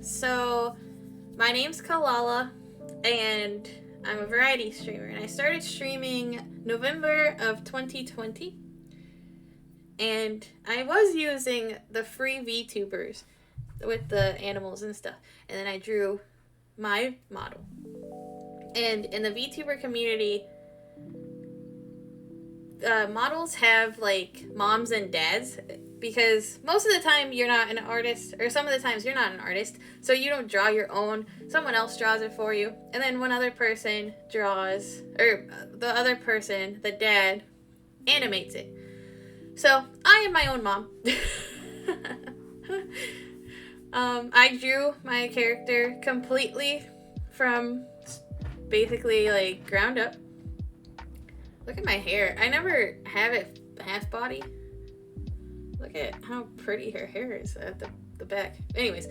So, my name's Kalalla, and I'm a variety streamer, and I started streaming November of 2020, and I was using the free VTubers with the animals and stuff, and then I drew my model. And in the VTuber community, models have like moms and dads, because most of the time you're not an artist, or some of the times you're not an artist, so you don't draw your own. Someone else draws it for you, and then one other person draws, or the other person, the dad, animates it. So I am my own mom. I drew my character completely from basically like ground up. Look at my hair. I never have it half body. Look at how pretty her hair is at the back. Anyways.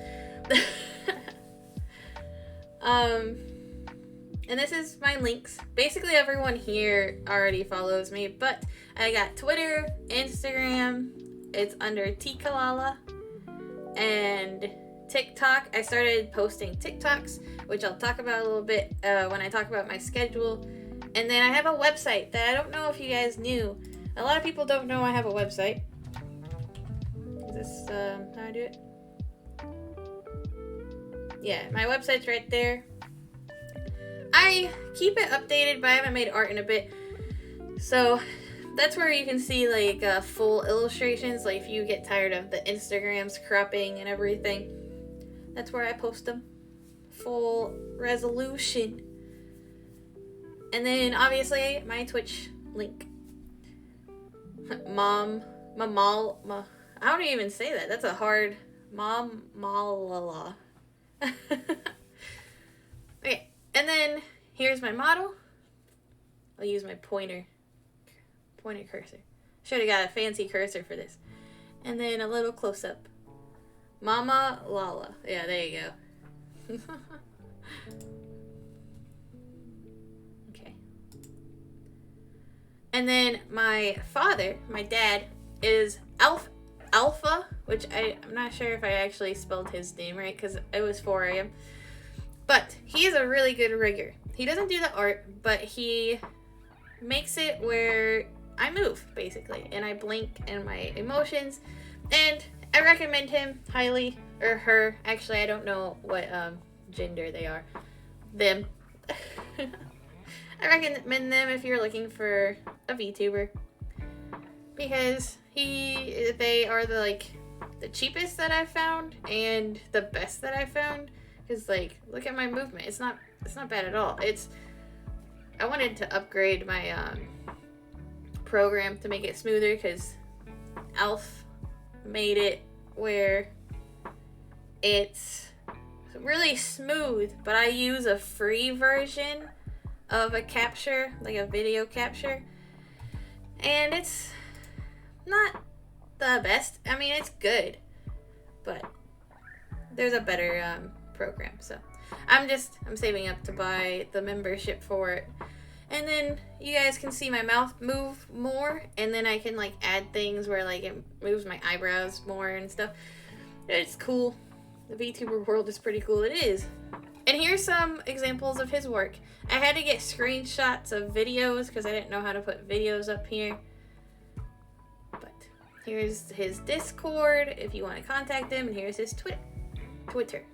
And this is my links. Basically everyone here already follows me, but I got Twitter, Instagram, it's under Kalalla, and TikTok. I started posting TikToks, which I'll talk about a little bit when I talk about my schedule. And then I have a website that I don't know if you guys knew. A lot of people don't know I have a website. Is this how I do it? Yeah, my website's right there. I keep it updated, but I haven't made art in a bit. So that's where you can see like full illustrations. Like if you get tired of the Instagrams cropping and everything, that's where I post them. Full resolution. And then obviously my Twitch link. I don't even say that. That's a hard Malala. Okay, and then here's my model. I'll use my pointer cursor. Should have got a fancy cursor for this. And then a little close up. Mama Lala. Yeah, there you go. Okay. And then my father, my dad, is Alpha, which I'm not sure if I actually spelled his name right because it was 4 a.m. But he is a really good rigger. He doesn't do the art, but he makes it where I move, basically. And I blink and my emotions. And I recommend him highly. Or her. Actually, I don't know what gender they are. Them. I recommend them if you're looking for a VTuber. Because they are the cheapest that I've found and the best that I've found. Because look at my movement. It's not bad at all. I wanted to upgrade my program to make it smoother because Alf made it where it's really smooth, but I use a free version of a capture, like a video capture, and it's not the best. I mean, it's good, but there's a better program, so I'm saving up to buy the membership for it. And then you guys can see my mouth move more, and then I can add things where it moves my eyebrows more and stuff. It's cool. The VTuber world is pretty cool. It is. And here's some examples of his work. I had to get screenshots of videos because I didn't know how to put videos up here. But here's his Discord if you want to contact him, and here's his Twitter.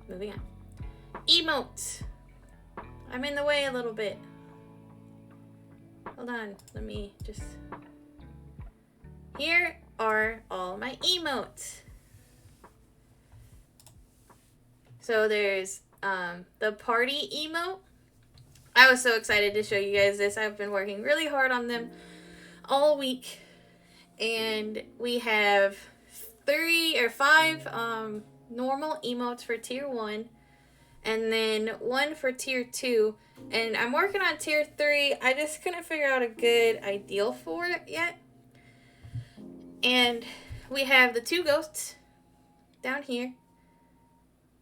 Moving on. Emotes. I'm in the way a little bit. Hold on. Let me just... Here are all my emotes. So there's the Party Emote. I was so excited to show you guys this. I've been working really hard on them all week. And we have 3 or 5 normal emotes for tier 1, and then 1 for tier 2, and I'm working on tier 3. I just couldn't figure out a good ideal for it yet. And we have the 2 ghosts down here,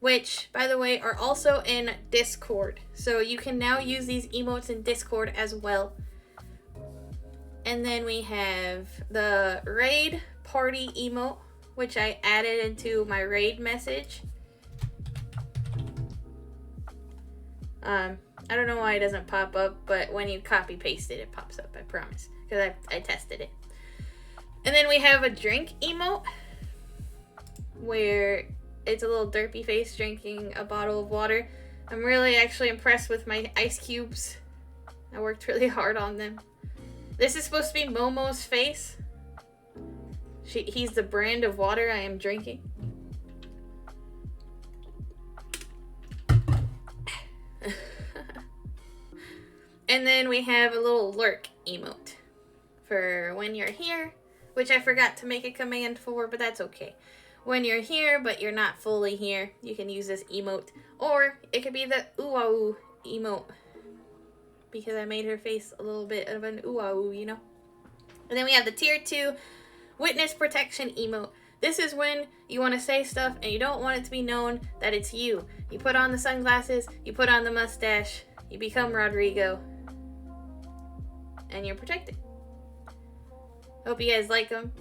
which, by the way, are also in Discord, so you can now use these emotes in Discord as well. And then we have the raid Party Emote, which I added into my raid message. I don't know why it doesn't pop up, but when you copy paste it, it pops up, I promise. Because I tested it. And then we have a drink emote, where it's a little derpy face drinking a bottle of water. I'm really actually impressed with my ice cubes. I worked really hard on them. This is supposed to be Momo's face. He's the brand of water I am drinking. And then we have a little lurk emote for when you're here, which I forgot to make a command for, but that's okay. When you're here, but you're not fully here, you can use this emote. Or it could be the ooh-ah-ooh emote, because I made her face a little bit of an ooh-ah-ooh, you know? And then we have the tier 2 witness protection emote. This is when you want to say stuff and you don't want it to be known that it's you. You put on the sunglasses, you put on the mustache, you become Rodrigo, and you're protected. Hope you guys like them.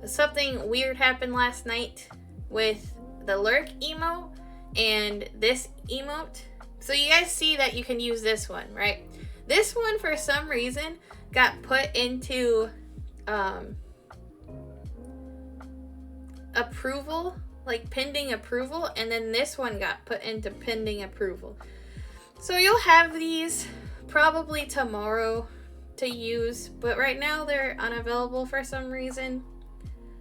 Something weird happened last night with the lurk emote and this emote. So you guys see that you can use this one, right? This one, for some reason, got put into approval, like pending approval, and then this one got put into pending approval. So you'll have these probably tomorrow to use, but right now they're unavailable for some reason.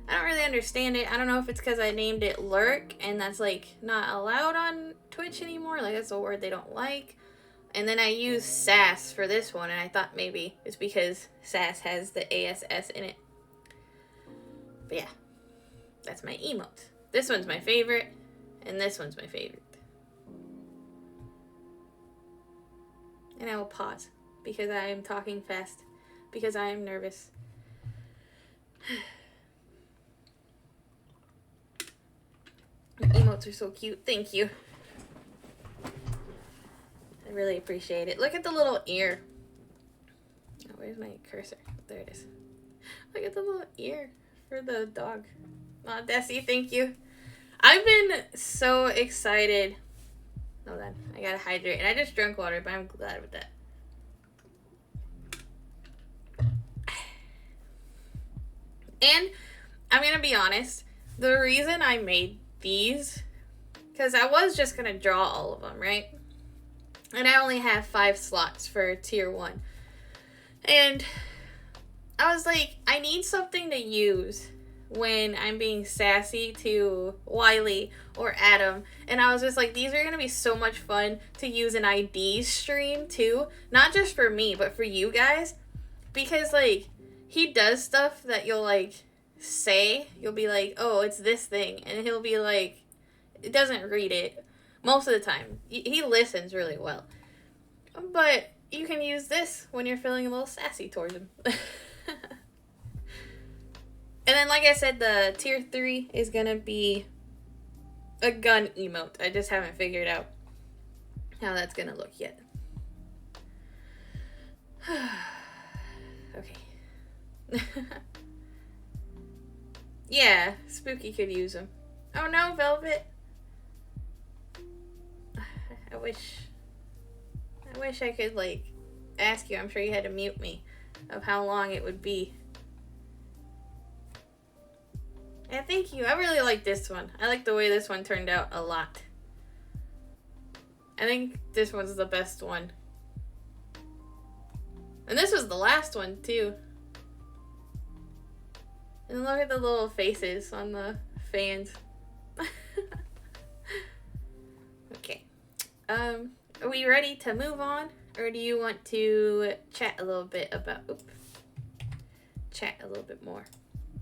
I don't really understand it. I don't know if it's because I named it lurk and that's like not allowed on Twitch anymore. Like that's a word they don't like. And then I used sass for this one, and I thought maybe it's because sass has the ASS in it. But yeah, that's my emote. This one's my favorite, and this one's my favorite. And I will pause because I am talking fast, because I am nervous. Emotes are so cute. Thank you. I really appreciate it. Look at the little ear. Oh, where's my cursor? There it is. Look at the little ear for the dog. Aw, Desi, thank you. I've been so excited. Hold on. I gotta hydrate. And I just drank water, but I'm glad with that. And I'm gonna be honest. The reason I made these, because I was just gonna draw all of them, right? And I only have 5 slots for tier 1. And I was like, I need something to use when I'm being sassy to Wiley or Adam. And I was just like, these are going to be so much fun to use in ID stream too. Not just for me, but for you guys. Because like, he does stuff that you'll like say. You'll be like, oh, it's this thing. And he'll be like, it doesn't read it. Most of the time. He listens really well. But you can use this when you're feeling a little sassy towards him. And then, like I said, the tier 3 is going to be a gun emote. I just haven't figured out how that's going to look yet. Okay. Yeah, Spooky could use them. Oh no, Velvet. I wish I could, like, ask you. I'm sure you had to mute me of how long it would be. Yeah, thank you. I really like this one. I like the way this one turned out a lot. I think this one's the best one. And this was the last one, too. And look at the little faces on the fans. Okay. Are we ready to move on? Or do you want to chat a little bit about... Chat a little bit more.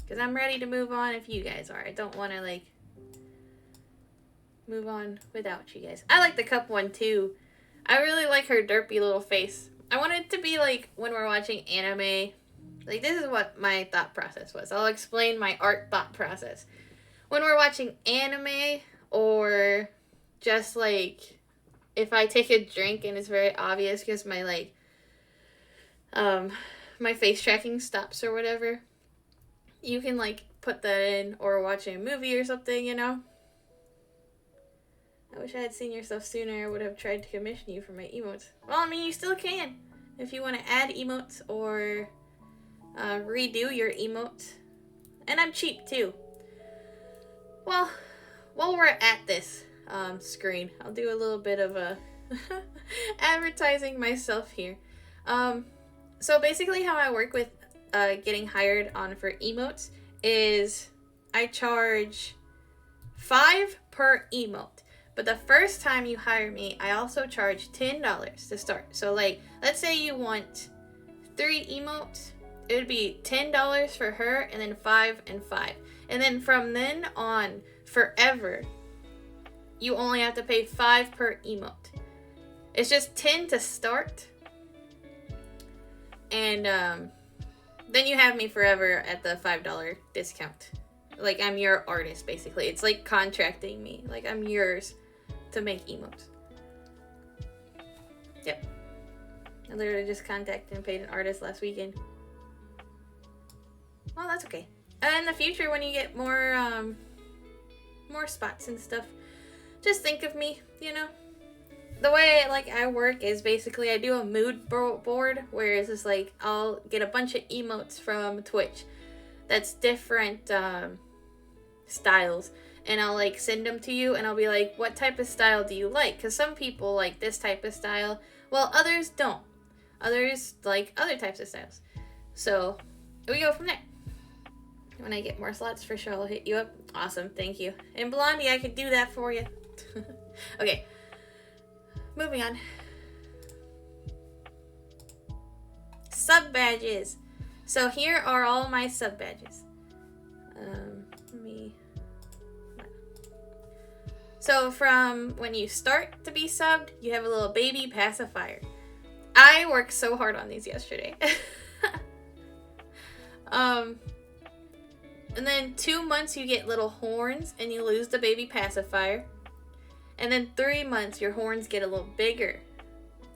Because I'm ready to move on if you guys are. I don't want to, like, move on without you guys. I like the cup one, too. I really like her derpy little face. I want it to be, like, when we're watching anime. Like, this is what my thought process was. I'll explain my art thought process. When we're watching anime, or just, like, if I take a drink and it's very obvious because my, like, my face tracking stops or whatever, you can like put that in or watch a movie or something, you know? I wish I had seen your stuff sooner. I would have tried to commission you for my emotes. Well, I mean, you still can. If you want to add emotes or redo your emotes. And I'm cheap, too. Well, while we're at this screen, I'll do a little bit of a advertising myself here. So basically how I work with getting hired on for emotes is I charge $5 per emote. But the first time you hire me, I also charge $10 to start. So like, let's say you want 3 emotes. It would be $10 for her and then 5 and 5. And then from then on, forever, you only have to pay 5 per emote. It's just 10 to start. And then you have me forever at the $5 discount. Like, I'm your artist, basically. It's like contracting me. Like, I'm yours to make emotes. Yep. I literally just contacted and paid an artist last weekend. Well, that's okay. In the future, when you get more spots and stuff, just think of me, you know? The way like I work is basically I do a mood board where it's just like I'll get a bunch of emotes from Twitch that's different styles, and I'll like send them to you, and I'll be like, what type of style do you like? Because some people like this type of style, while others don't. Others like other types of styles. So we go from there. When I get more slots, for sure I'll hit you up. Awesome, thank you. And Blondie, I could do that for you. Okay, moving on. Sub badges. So here are all my sub badges. So from when you start to be subbed, you have a little baby pacifier. I worked so hard on these yesterday. And then 2 months you get little horns and you lose the baby pacifier. And then 3 months your horns get a little bigger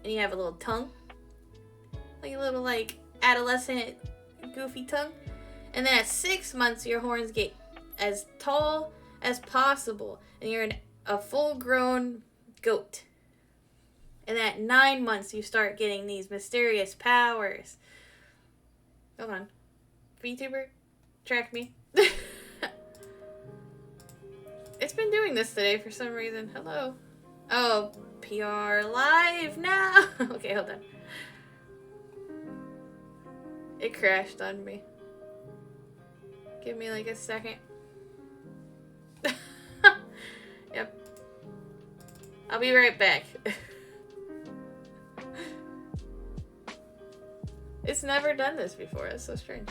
and you have a little tongue. Like a little like adolescent goofy tongue. And then at 6 months your horns get as tall as possible and you're a full-grown goat. And at 9 months you start getting these mysterious powers. Hold on. VTuber, track me. It's been doing this today for some reason. Hello. Oh, PR live now. Okay, hold on. It crashed on me. Give me like a second. Yep. I'll be right back. It's never done this before. That's so strange.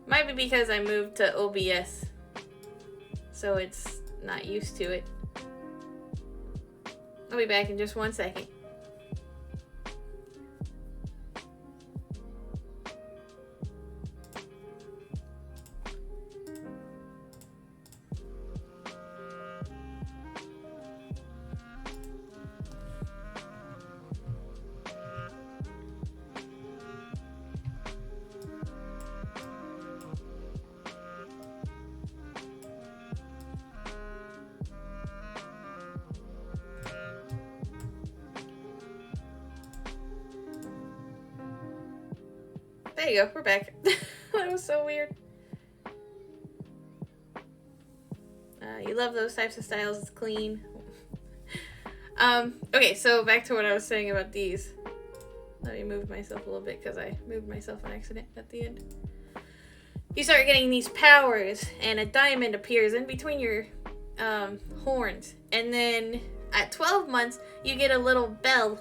Might be because I moved to OBS. So it's not used to it. I'll be back in just 1 second. There you go, we're back. That was so weird. You love those types of styles, it's clean. Okay, so back to what I was saying about these. Let me move myself a little bit because I moved myself on accident at the end. You start getting these powers and a diamond appears in between your horns. And then at 12 months, you get a little bell.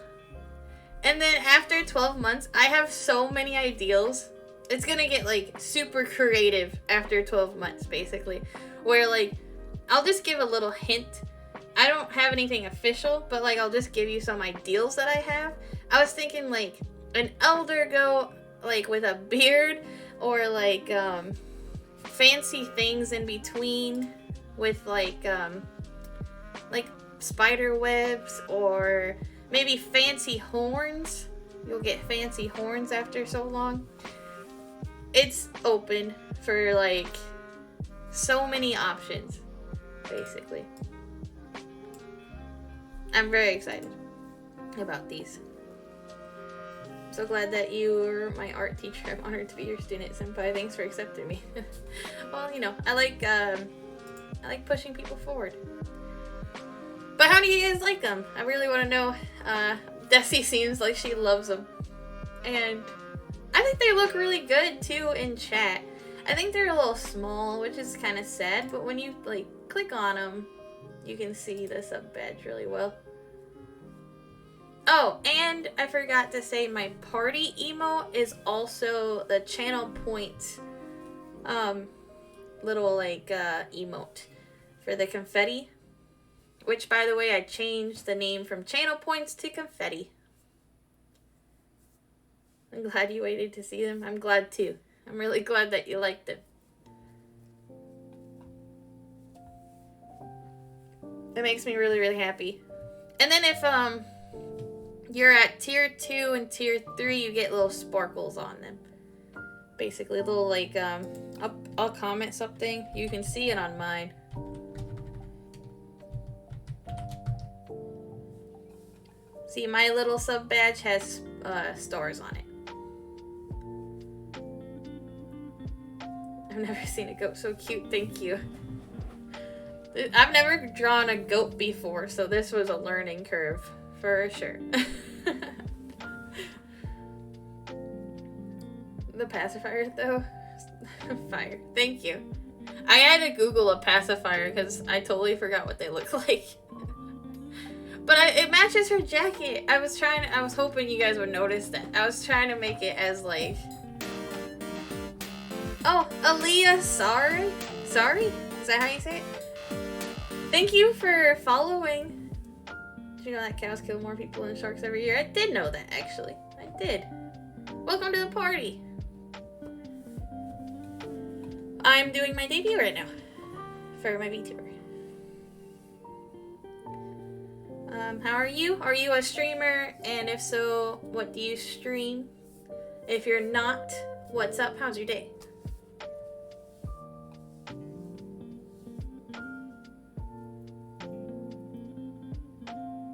And then after 12 months, I have so many ideals. It's gonna get like super creative after 12 months, basically. Where like, I'll just give a little hint. I don't have anything official, but like I'll just give you some ideals that I have. I was thinking like an elder goat, like with a beard, or like fancy things in between with like spider webs, or maybe fancy horns you'll get fancy horns after so long. It's open for like so many options, basically. I'm very excited about these. I'm so glad that you were my art teacher. I'm honored to be your student, senpai. Thanks for accepting me. Well, you know, I like pushing people forward. But how do you guys like them? I really want to know. Desi seems like she loves them. And I think they look really good too in chat. I think they're a little small, which is kind of sad, but when you like click on them, you can see the sub badge really well. Oh, and I forgot to say my Party Emote is also the channel point little like emote for the confetti, which by the way I changed the name from channel points to confetti. I'm glad you waited to see them. I'm glad too. I'm really glad that you liked them. It makes me really, really happy. And then if you're at tier 2 and tier 3, you get little sparkles on them. Basically, little like I'll comment something. You can see it on mine. See, my little sub badge has stars on it. I've never seen a goat so cute. Thank you. I've never drawn a goat before, so this was a learning curve for sure. The pacifier, though? Fire. Thank you. I had to Google a pacifier because I totally forgot what they look like. But it matches her jacket. I was hoping you guys would notice that. I was trying to make it as like... Oh, Aaliyah, sorry? Sorry? Is that how you say it? Thank you for following. Did you know that cows kill more people than sharks every year? I did know that, actually. I did. Welcome to the party. I'm doing my debut right now for my VTuber. How are you? Are you a streamer? And if so, what do you stream? If you're not, what's up? How's your day?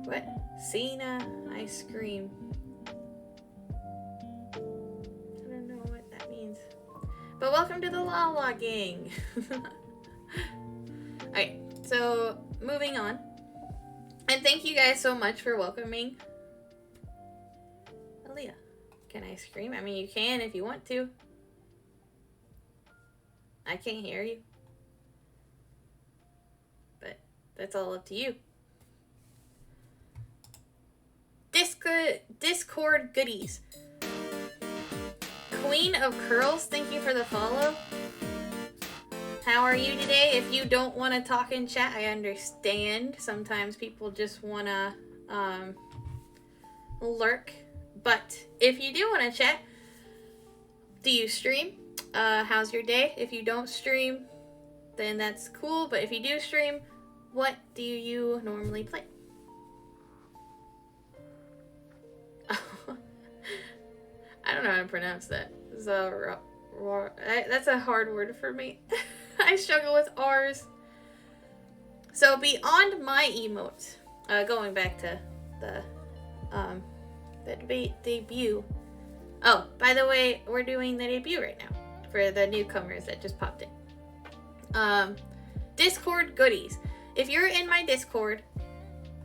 What? Cena ice cream. I don't know what that means. But welcome to the Lala gang. Alright, so moving on. And thank you guys so much for welcoming Aaliyah. Can I scream? I mean, you can if you want to. I can't hear you. But that's all up to you. Discord goodies. Queen of Curls, thank you for the follow. How are you today? If you don't want to talk in chat, I understand. Sometimes people just want to lurk. But if you do want to chat, do you stream? How's your day? If you don't stream, then that's cool. But if you do stream, what do you normally play? I don't know how to pronounce that. That's a hard word for me. I struggle with R's. So beyond my emotes, going back to the debut. Oh, by the way, we're doing the debut right now for the newcomers that just popped in. Discord goodies. If you're in my Discord,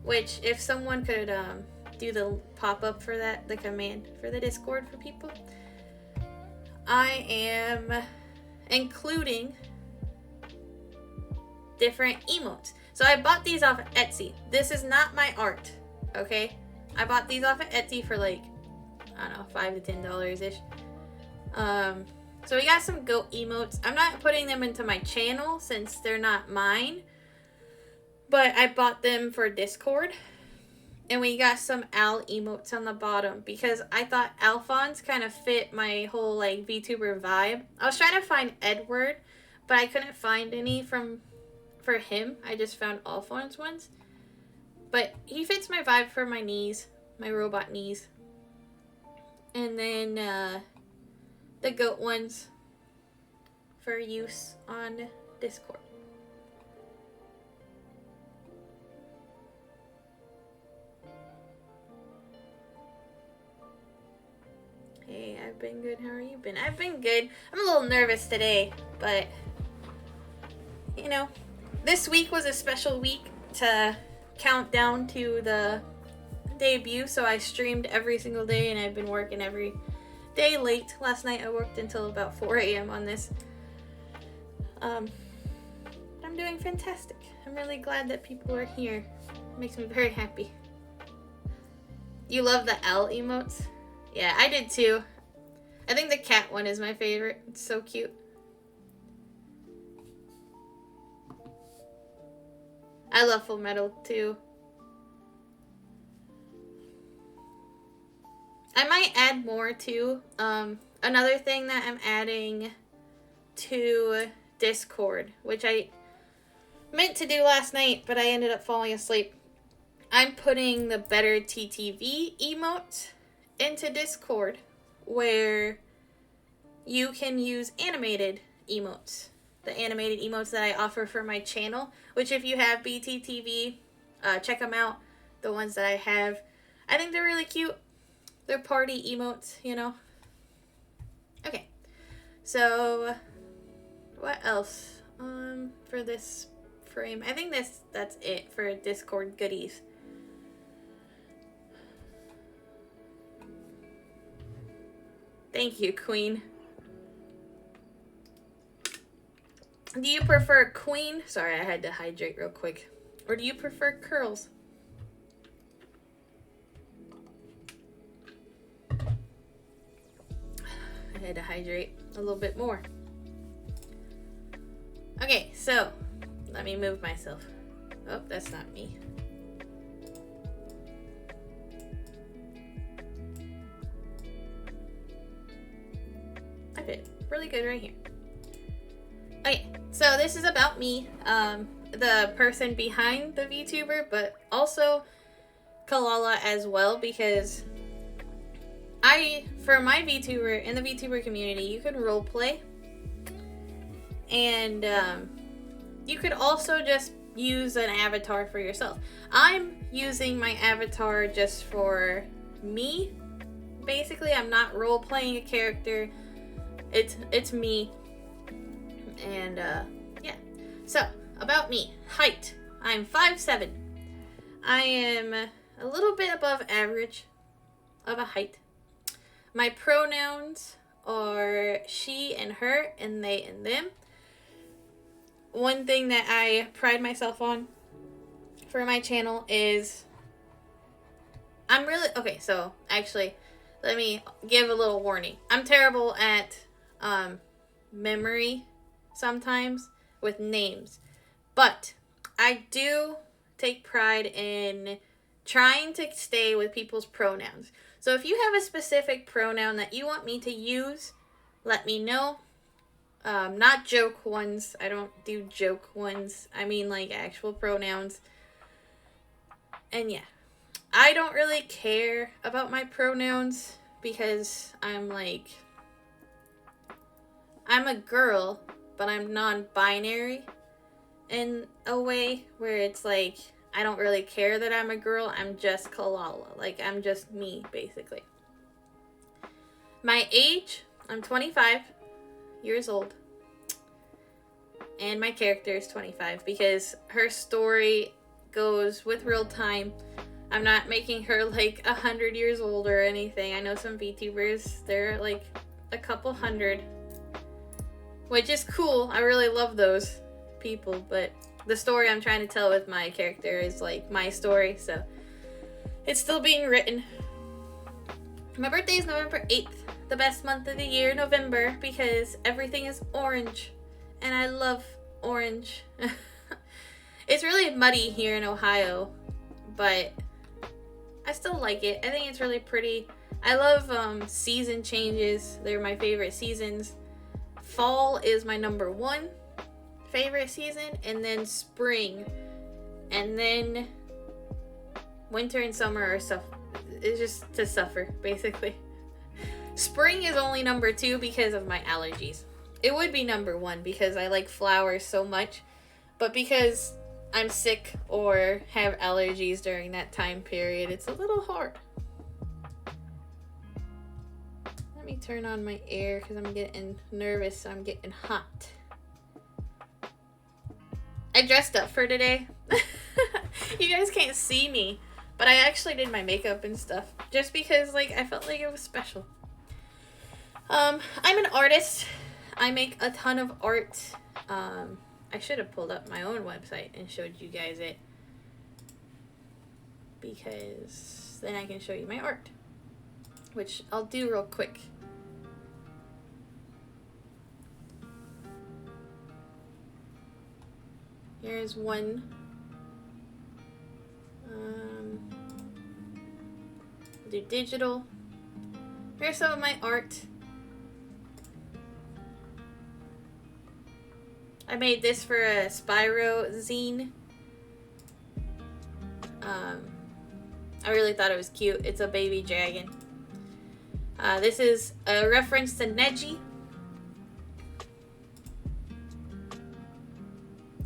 which if someone could do the pop-up for that, the command for the Discord for people, I am including different emotes. So I bought these off of Etsy. This is not my art, okay? I bought these off of Etsy for like, I don't know, $5 to $10-ish. So we got some goat emotes. I'm not putting them into my channel since they're not mine, but I bought them for Discord. And we got some Al emotes on the bottom because I thought Alphonse kind of fit my whole like VTuber vibe. I was trying to find Edward, but I couldn't find any for him. I just found Alphonse ones. But he fits my vibe for my knees, my robot knees. and then the goat ones for use on Discord. Hey, I've been good. How are you been? I've been good. I'm a little nervous today, but you know, this week was a special week to count down to the debut, so I streamed every single day, and I've been working every day late. Last night I worked until about 4 a.m. on this. I'm doing fantastic. I'm really glad that people are here. It makes me very happy. You love the L emotes? Yeah, I did too. I think the cat one is my favorite. It's so cute. I love Full Metal too. I might add more too. Another thing that I'm adding to Discord, which I meant to do last night, but I ended up falling asleep. I'm putting the Better TTV emote into Discord, where you can use animated emotes. The animated emotes that I offer for my channel, which if you have BTTV, check them out. The ones that I have, I think they're really cute. They're party emotes, you know. Okay, so what else for this frame? I think that's it for Discord goodies. Thank you, Queen. Do you prefer queen? Sorry, I had to hydrate real quick. Or do you prefer curls? I had to hydrate a little bit more. Okay, so let me move myself. Oh, that's not me. I fit really good right here. Okay, so this is about me, the person behind the VTuber, but also Kalalla as well, because for my VTuber, in the VTuber community, you can roleplay, and you could also just use an avatar for yourself. I'm using my avatar just for me, basically. I'm not roleplaying a character, it's me. And yeah, so about me. Height, I'm 5'7". I am a little bit above average of a height. My pronouns are she and her, and they and them. One thing that I pride myself on for my channel is okay, so actually let me give a little warning. I'm terrible at memory sometimes with names, but I do take pride in trying to stay with people's pronouns. So if you have a specific pronoun that you want me to use, let me know. Not joke ones. I don't do joke ones. I mean like actual pronouns. And yeah, I don't really care about my pronouns because I'm a girl, but I'm non-binary in a way where it's like, I don't really care that I'm a girl. I'm just Kalalla. Like, I'm just me, basically. My age, I'm 25 years old. And my character is 25 because her story goes with real time. I'm not making her like 100 years old or anything. I know some VTubers, they're like a couple hundred, which is cool. I really love those people, but the story I'm trying to tell with my character is like my story, so it's still being written. My birthday is November 8th, the best month of the year, November, because everything is orange, and I love orange. It's really muddy here in Ohio, but I still like it. I think it's really pretty. I love season changes. They're my favorite seasons. Fall is my number 1 favorite season, and then spring, and then winter and summer are stuff. It's just to suffer, basically. Spring is only number 2 because of my allergies. It would be number 1 because I like flowers so much, but because I'm sick or have allergies during that time period, it's a little hard. Let me turn on my air because I'm getting nervous. I'm getting hot. I dressed up for today. You guys can't see me, but I actually did my makeup and stuff just because like I felt like it was special. I'm an artist. I make a ton of art. I should have pulled up my own website and showed you guys it, because then I can show you my art, which I'll do real quick. Here's one. I'll do digital. Here's some of my art. I made this for a Spyro zine. I really thought it was cute. It's a baby dragon. This is a reference to Neji.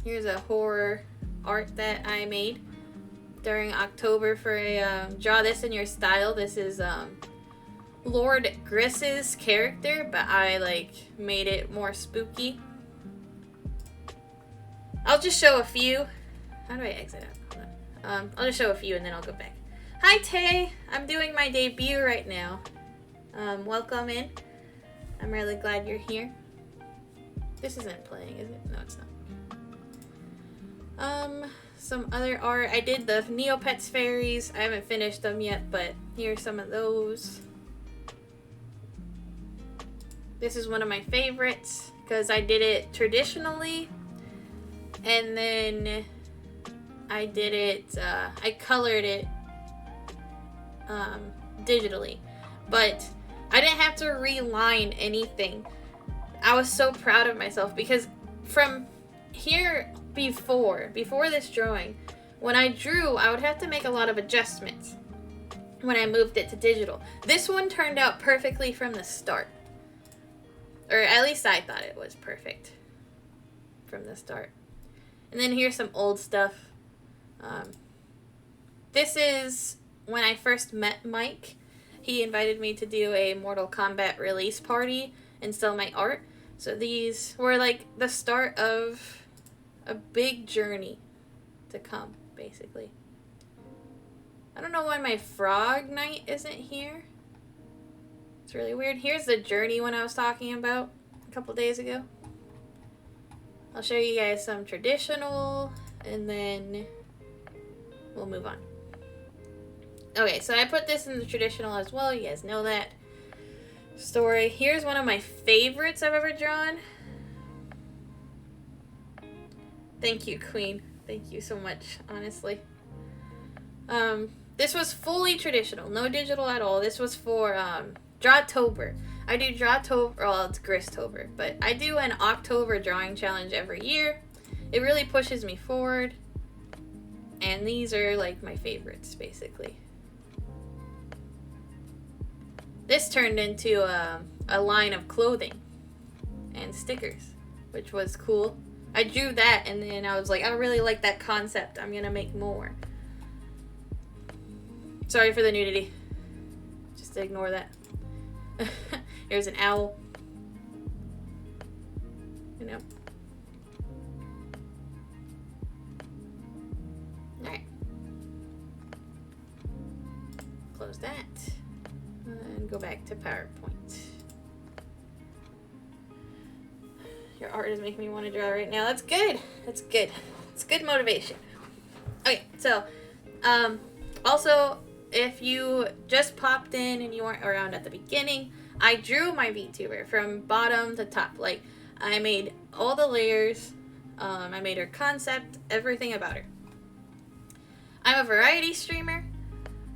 Here's a horror art that I made during October for a draw this in your style. This is Lord Griss's character, but I like made it more spooky. I'll just show a few. How do I exit out? Hold on. I'll just show a few and then I'll go back. Hi Tay! I'm doing my debut right now. Welcome in. I'm really glad you're here. This isn't playing, is it? No, it's not. Some other art. I did the Neopets Fairies. I haven't finished them yet, but here's some of those. This is one of my favorites because I did it traditionally. And then I did it, I colored it digitally, but I didn't have to reline anything. I was so proud of myself because from here before this drawing, when I drew, I would have to make a lot of adjustments when I moved it to digital. This one turned out perfectly from the start, or at least I thought it was perfect from the start. And then here's some old stuff. This is when I first met Mike. He invited me to do a Mortal Kombat release party and sell my art. So these were like the start of a big journey to come, basically. I don't know why my Frog Knight isn't here. It's really weird. Here's the journey one I was talking about a couple days ago. I'll show you guys some traditional, and then we'll move on. Okay, so I put this in the traditional as well. You guys know that story. Here's one of my favorites I've ever drawn. Thank you, Queen. Thank you so much, honestly. This was fully traditional, no digital at all. This was for Drawtober. I do Drawtober, well, it's Grisstober, but I do an October drawing challenge every year. It really pushes me forward, and these are like my favorites, basically. This turned into a line of clothing and stickers, which was cool. I drew that, and then I was like, I really like that concept. I'm gonna make more. Sorry for the nudity. Just ignore that. Here's an owl. You know. Alright. Close that. And go back to PowerPoint. Your art is making me want to draw right now. That's good. That's good. It's good motivation. Okay, so, also, if you just popped in and you weren't around at the beginning, I drew my VTuber from bottom to top. Like, I made all the layers, I made her concept, everything about her. I'm a variety streamer.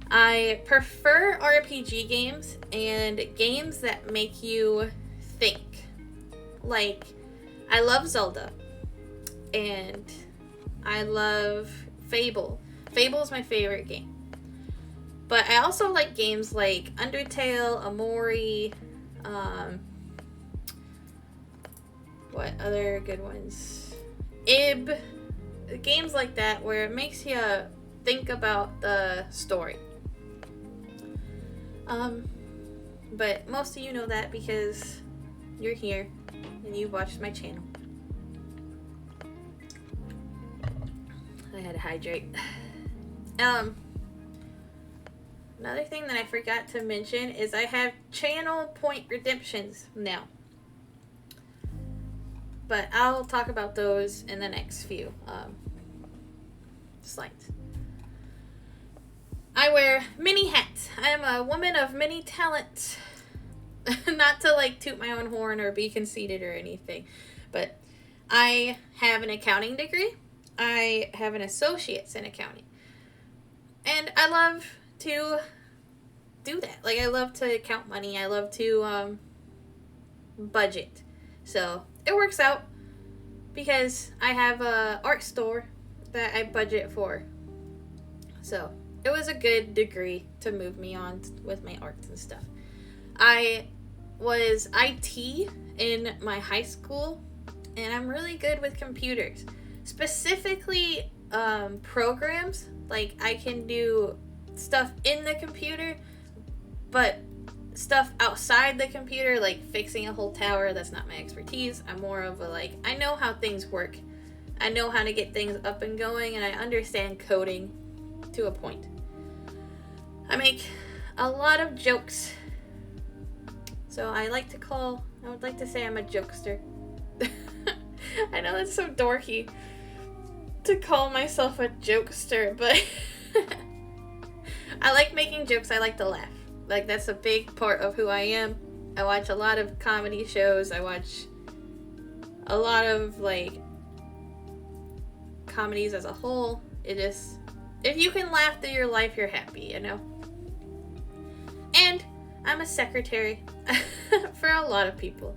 I prefer RPG games and games that make you think. Like, I love Zelda, and I love Fable. Fable is my favorite game. But I also like games like Undertale, Amori, What other good ones? Ib. Games like that where it makes you think about the story. But most of you know that because you're here and you've watched my channel. I had to hydrate. Another thing that I forgot to mention is I have channel point redemptions now. But I'll talk about those in the next few slides. I wear many hats. I am a woman of many talents. Not to like toot my own horn or be conceited or anything, but I have an accounting degree. I have an associate's in accounting. And I love to do that. Like, I love to count money. I love to budget. So it works out because I have a art store that I budget for. So it was a good degree to move me on with my arts and stuff. I was IT in my high school, and I'm really good with computers. Specifically, programs. Like, I can do stuff in the computer, but stuff outside the computer, like fixing a whole tower, that's not my expertise. I'm more of a, like, I know how things work. I know how to get things up and going, and I understand coding to a point. I make a lot of jokes. So I would like to say I'm a jokester. I know that's so dorky to call myself a jokester, but I like making jokes. I like to laugh. Like, that's a big part of who I am. I watch a lot of comedy shows. I watch a lot of, like, comedies as a whole. If you can laugh through your life, you're happy, you know? And I'm a secretary for a lot of people.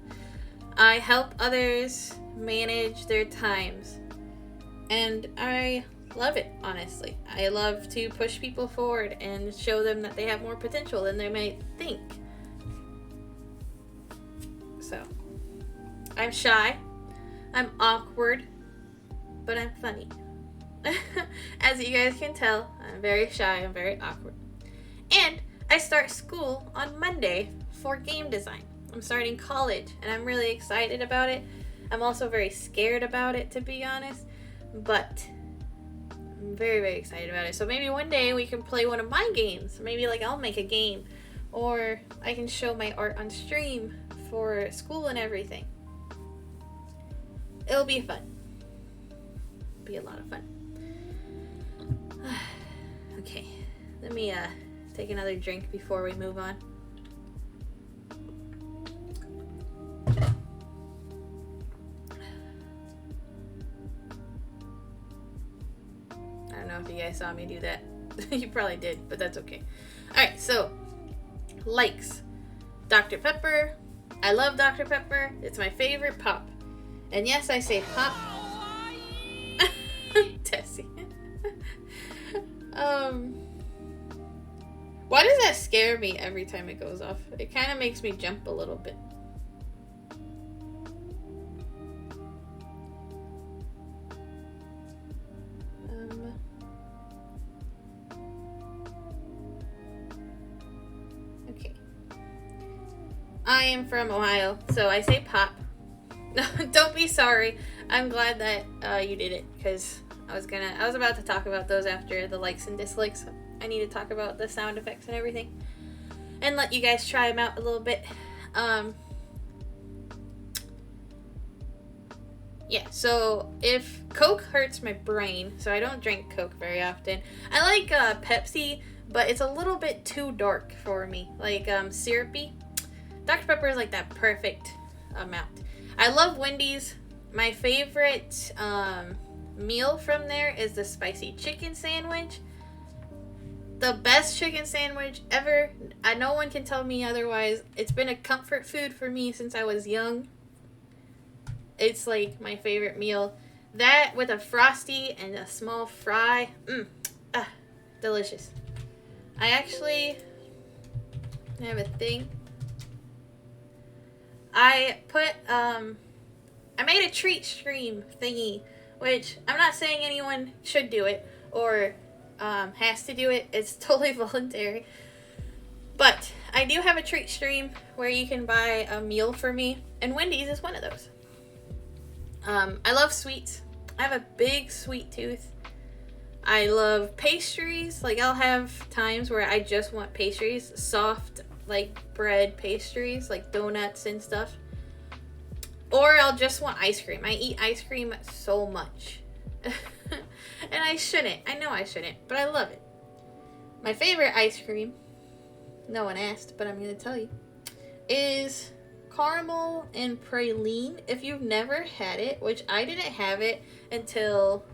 I help others manage their times. And I love it, honestly. I love to push people forward and show them that they have more potential than they might think. So, I'm shy. I'm awkward. But I'm funny. As you guys can tell, I'm very shy. I'm very awkward. And I start school on Monday for game design. I'm starting college, and I'm really excited about it. I'm also very scared about it, to be honest. But I'm very, very excited about it. So maybe one day we can play one of my games. Maybe, like, I'll make a game. Or I can show my art on stream for school and everything. It'll be fun. Be a lot of fun. Okay. Let me take another drink before we move on. I don't know if you guys saw me do that. You probably did, but that's okay. Alright, so likes. Dr. Pepper. I love Dr. Pepper. It's my favorite pop. And yes, I say pop. Tessie. Why does that scare me every time it goes off? It kind of makes me jump a little bit. Okay. I am from Ohio, so I say pop. Don't be sorry. I'm glad that you did it, because I was about to talk about those after the likes and dislikes. I need to talk about the sound effects and everything, and let you guys try them out a little bit. Yeah, so if Coke hurts my brain, so I don't drink Coke very often. I like Pepsi, but it's a little bit too dark for me, like syrupy. Dr. Pepper is like that perfect amount. I love Wendy's. My favorite meal from there is the spicy chicken sandwich. The best chicken sandwich ever. No one can tell me otherwise. It's been a comfort food for me since I was young. It's like my favorite meal. That with a Frosty and a small fry. Delicious. I actually have a thing. I made a treat stream thingy, which I'm not saying anyone should do it or has to do it. It's totally voluntary. But I do have a treat stream where you can buy a meal for me, and Wendy's is one of those. I love sweets. I have a big sweet tooth. I love pastries. Like, I'll have times where I just want pastries, soft, like, bread pastries, like donuts and stuff. Or I'll just want ice cream. I eat ice cream so much. And I shouldn't. I know I shouldn't, but I love it. My favorite ice cream, no one asked, but I'm going to tell you, is caramel and praline. If you've never had it, which I didn't have it until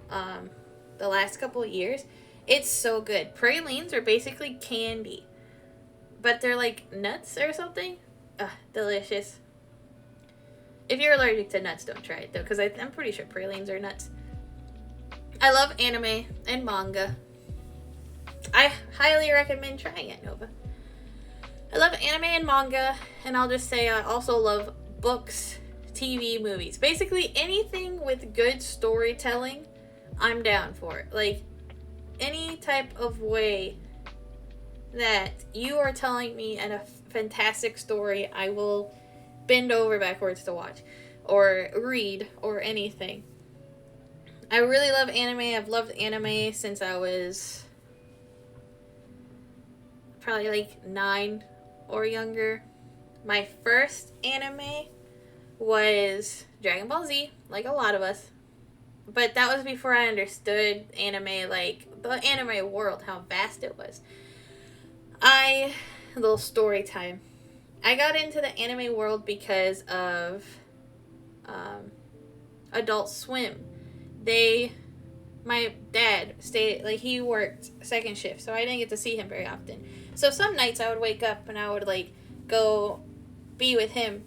the last couple of years, it's so good. Pralines are basically candy, but they're like nuts or something. Ugh, delicious. If you're allergic to nuts, don't try it though, because I'm pretty sure pralines are nuts. I love anime and manga. I highly recommend trying it, Nova. I love anime and manga, and I'll just say I also love books, TV, movies. Basically anything with good storytelling, I'm down for it. Like, any type of way that you are telling me a fantastic story, I will bend over backwards to watch or read or anything. I really love anime. I've loved anime since I was probably like 9 or younger. My first anime was Dragon Ball Z, like a lot of us. But that was before I understood anime, like the anime world, how vast it was. A little story time. I got into the anime world because of Adult Swim. My dad stayed, like, he worked second shift, so I didn't get to see him very often. So some nights I would wake up and I would, like, go be with him.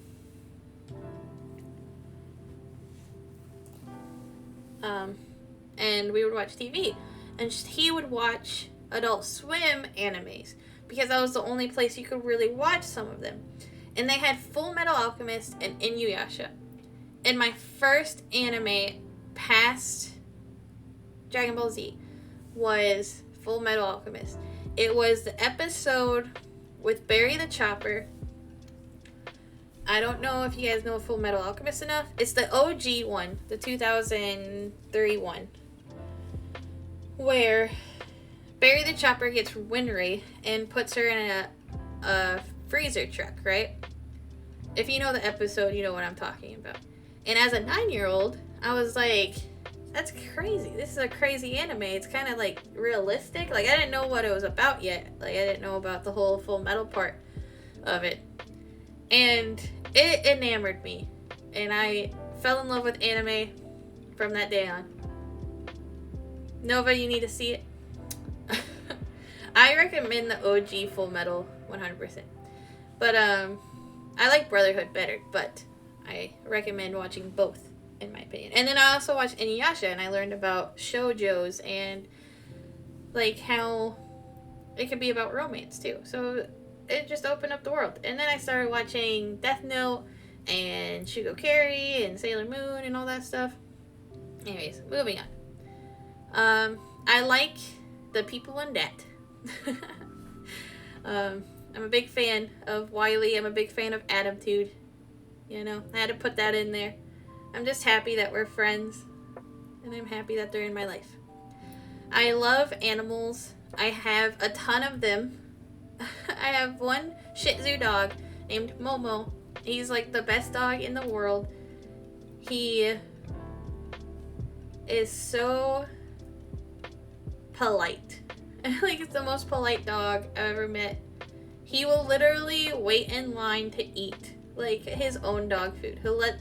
And we would watch TV. And he would watch Adult Swim animes, because that was the only place you could really watch some of them. And they had Full Metal Alchemist and Inuyasha. And my first anime past Dragon Ball Z was Full Metal Alchemist. It was the episode with Barry the Chopper. I don't know if you guys know Full Metal Alchemist enough. It's the OG one, the 2003 one, where Barry the Chopper gets Winry and puts her in a freezer truck, right? If you know the episode, you know what I'm talking about. And as a 9-year-old, I was like, that's crazy. This is a crazy anime. It's kind of like realistic. Like, I didn't know what it was about yet. Like, I didn't know about the whole Full Metal part of it. And it enamored me. And I fell in love with anime from that day on. Nova, you need to see it. I recommend the OG Full Metal 100%. But I like Brotherhood better, but I recommend watching both, in my opinion. And then I also watched Inuyasha, and I learned about shoujos and like how it could be about romance too. So it just opened up the world. And then I started watching Death Note and Shugo Carry and Sailor Moon and all that stuff. Anyways, moving on. I like the people in debt. I'm a big fan of Wiley. I'm a big fan of Adamtude. You know, I had to put that in there. I'm just happy that we're friends, and I'm happy that they're in my life. I love animals. I have a ton of them. I have one Shih Tzu dog named Momo. He's like the best dog in the world. He is so polite. Like, it's the most polite dog I've ever met. He will literally wait in line to eat, like, his own dog food. He'll let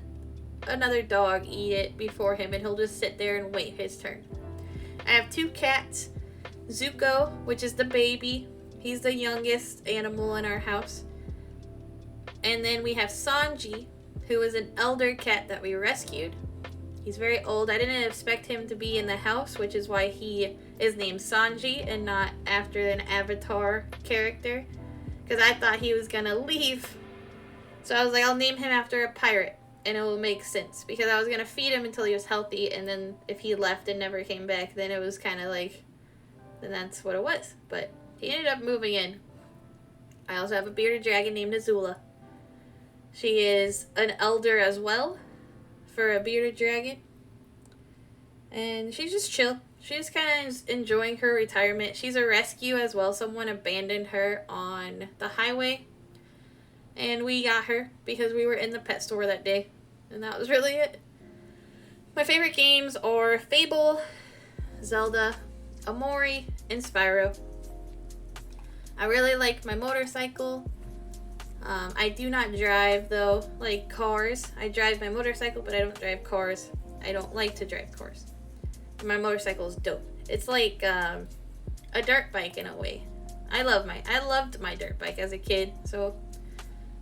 another dog eat it before him, and he'll just sit there and wait his turn. I have 2 cats. Zuko, which is the baby. He's the youngest animal in our house. And then we have Sanji, who is an elder cat that we rescued. He's very old. I didn't expect him to be in the house, which is why he is named Sanji and not after an Avatar character, because I thought he was gonna leave So I was like, I'll name him after a pirate, and it will make sense. Because I was going to feed him until he was healthy, and then if he left and never came back, then it was kind of like, then that's what it was. But he ended up moving in. I also have a bearded dragon named Azula. She is an elder as well for a bearded dragon. And she's just chill. She's kind of enjoying her retirement. She's a rescue as well. Someone abandoned her on the highway. And we got her because we were in the pet store that day. And that was really it. My favorite games are Fable, Zelda, Amori, and Spyro. I really like my motorcycle. I do not drive, though, like cars. I drive my motorcycle, but I don't drive cars. I don't like to drive cars. My motorcycle is dope. It's like a dirt bike in a way. I loved my dirt bike as a kid, so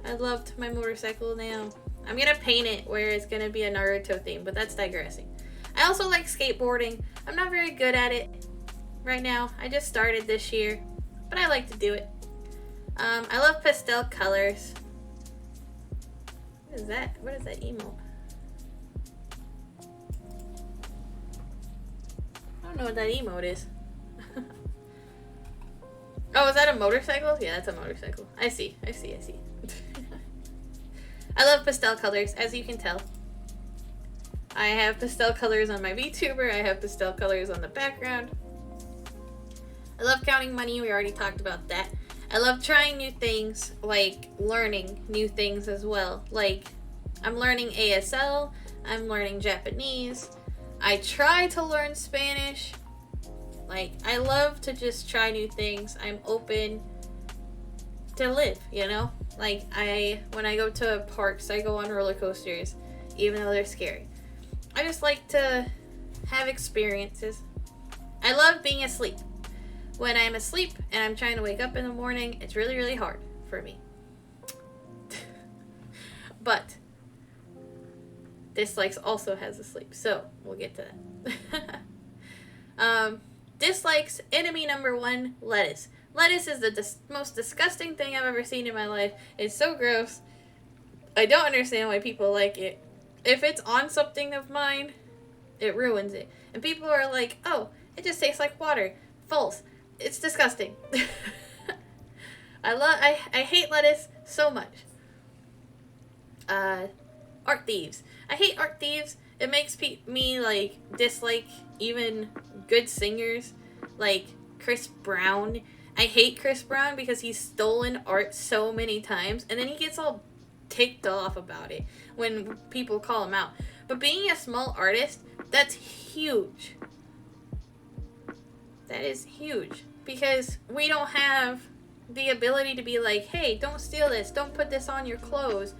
I loved my motorcycle now. I'm gonna paint it where it's gonna be a Naruto theme, but that's digressing. I also like skateboarding. I'm not very good at it right now. I just started this year, but I like to do it. I love pastel colors. What is that? What is that emote? I don't know what that emote is. Oh, is that a motorcycle? Yeah, that's a motorcycle. I see. I love pastel colors, as you can tell. I have pastel colors on my VTuber. I have pastel colors on the background. I love counting money. We already talked about that. I love trying new things, like learning new things as well. Like, I'm learning ASL. I'm learning Japanese. I try to learn Spanish. Like, I love to just try new things. I'm open to live, you know? Like, when I go to parks, I go on roller coasters, even though they're scary. I just like to have experiences. I love being asleep. When I'm asleep and I'm trying to wake up in the morning, it's really, really hard for me. But dislikes also has a sleep, so we'll get to that. Dislikes, enemy number 1, lettuce. Lettuce is the most disgusting thing I've ever seen in my life. It's so gross. I don't understand why people like it. If it's on something of mine, it ruins it. And people are like, oh, it just tastes like water. False. It's disgusting. I hate lettuce so much. Art thieves. I hate art thieves. It makes me like dislike even good singers like Chris Brown. I hate Chris Brown because he's stolen art so many times, and then he gets all ticked off about it when people call him out. But being a small artist, that's huge. That is huge, because we don't have the ability to be like, hey, don't steal this, don't put this on your clothes.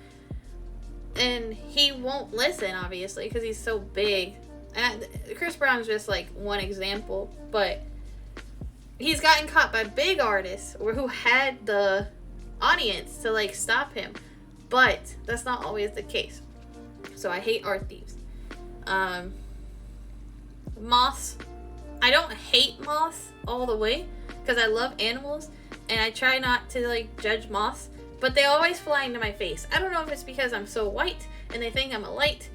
And he won't listen, obviously, because he's so big. And Chris Brown's just like one example, but he's gotten caught by big artists who had the audience to like stop him, but that's not always the case. So I hate art thieves. Moths. I don't hate moths all the way because I love animals and I try not to like judge moths, but they always fly into my face. I don't know if it's because I'm so white and they think I'm a light,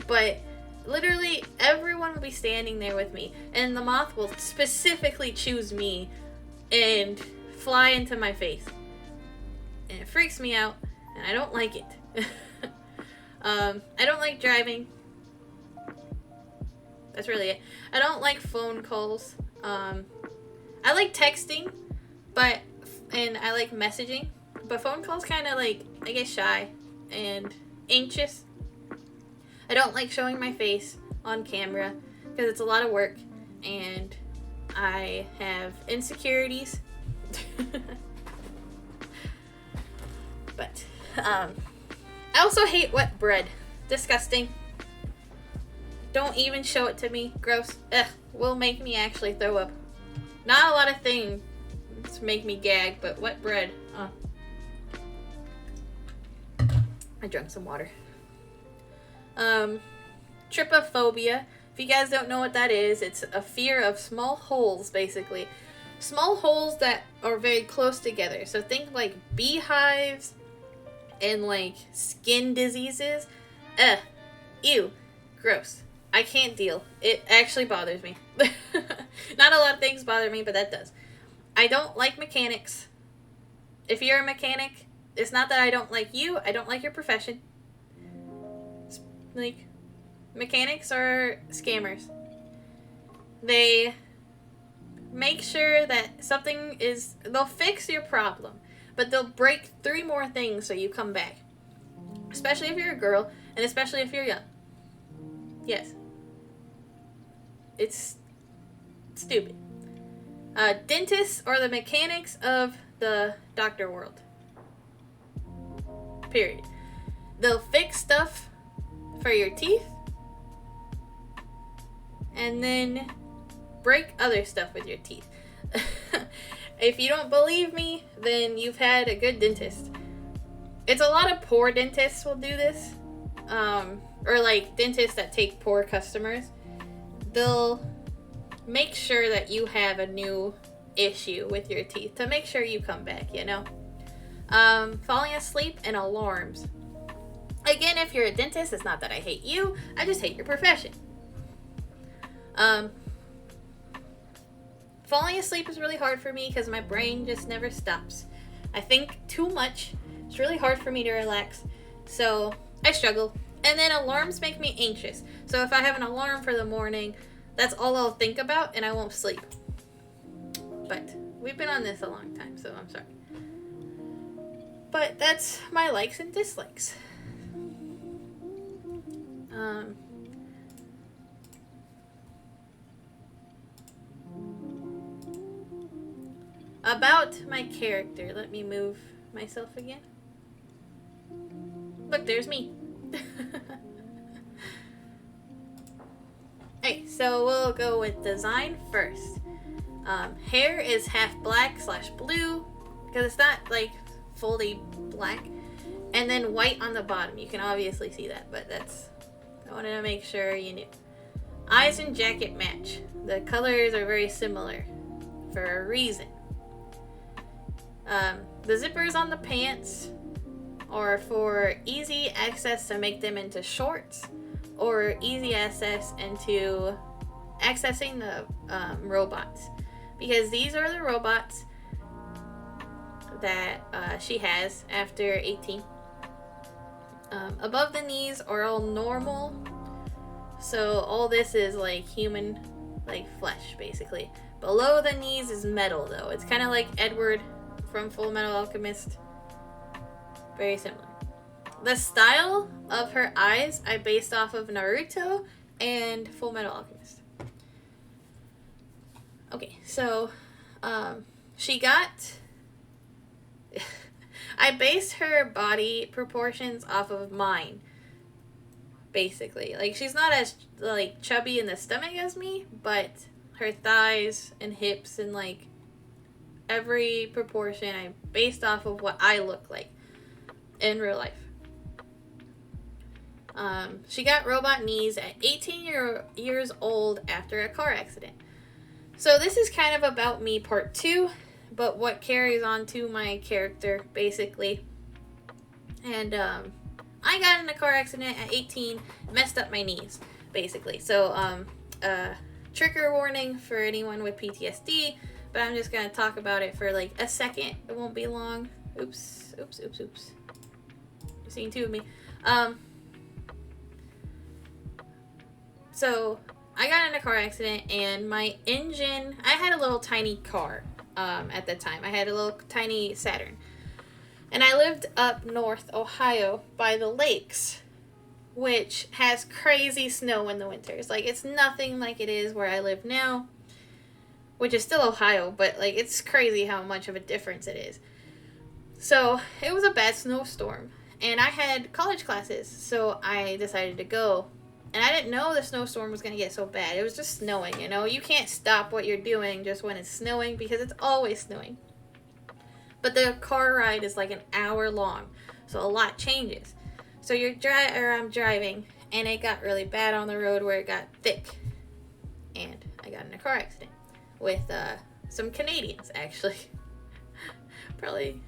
but literally everyone will be standing there with me and the moth will specifically choose me and fly into my face. And it freaks me out and I don't like it. I don't like driving. That's really it. I don't like phone calls. I like texting, and I like messaging, but phone calls kind of like, I get shy and anxious. I don't like showing my face on camera because it's a lot of work and I have insecurities. But I also hate wet bread. Disgusting. Don't even show it to me. Gross. Ugh. Will make me actually throw up. Not a lot of things make me gag, but wet bread. I drank some water. Trypaphobia. If you guys don't know what that is, it's a fear of small holes, basically. Small holes that are very close together. So think like beehives and like skin diseases. Ugh. Ew. Gross. I can't deal. It actually bothers me. Not a lot of things bother me, but that does. I don't like mechanics. If you're a mechanic, it's not that I don't like you. I don't like your profession. Like, mechanics are scammers. They make sure that something is... They'll fix your problem, but they'll break 3 more things so you come back. Especially if you're a girl, and especially if you're young. Yes. It's stupid. Dentists are the mechanics of the doctor world. Period. They'll fix stuff for your teeth and then break other stuff with your teeth. If you don't believe me, then you've had a good dentist. It's a lot of poor dentists will do this. Or like dentists that take poor customers. They'll make sure that you have a new issue with your teeth to make sure you come back, you know? Falling asleep and alarms. Again, if you're a dentist, it's not that I hate you, I just hate your profession. Falling asleep is really hard for me because my brain just never stops. I think too much. It's really hard for me to relax, so I struggle. And then alarms make me anxious. So if I have an alarm for the morning, that's all I'll think about and I won't sleep. But we've been on this a long time, so I'm sorry. But that's my likes and dislikes. About my character, let me move myself again. Look, there's me. Okay, so we'll go with design first. Hair is half black / blue because it's not like fully black, and then white on the bottom. You can obviously see that, but I wanted to make sure you knew. Eyes and jacket match. The colors are very similar for a reason. The zippers on the pants are for easy access to make them into shorts, or easy access into accessing the robots, because these are the robots that she has after 18. Above the knees are all normal, so all this is like human, like flesh basically. Below the knees is metal though. It's kind of like Edward from Full Metal Alchemist. Very similar. The style of her eyes I based off of Naruto and Full Metal Alchemist. Okay, so she got... I based her body proportions off of mine, basically. Like, she's not as like chubby in the stomach as me, but her thighs and hips and like every proportion I based off of what I look like in real life. She got robot knees at 18 years old after a car accident. So this is kind of about me part 2, but what carries on to my character, basically. And I got in a car accident at 18, messed up my knees, basically. So trigger warning for anyone with PTSD, but I'm just going to talk about it for like a second. It won't be long. Oops. You're seeing 2 of me. So I got in a car accident and my engine, I had a little tiny car at the time. I had a little tiny Saturn. And I lived up north Ohio by the lakes, which has crazy snow in the winters. Like, it's nothing like it is where I live now, which is still Ohio, but like, it's crazy how much of a difference it is. So it was a bad snowstorm and I had college classes, so I decided to go. And I didn't know the snowstorm was going to get so bad. It was just snowing, you know. You can't stop what you're doing just when it's snowing because it's always snowing. But the car ride is like an hour long, so a lot changes. So I'm driving, and it got really bad on the road where it got thick. And I got in a car accident with some Canadians, actually. Probably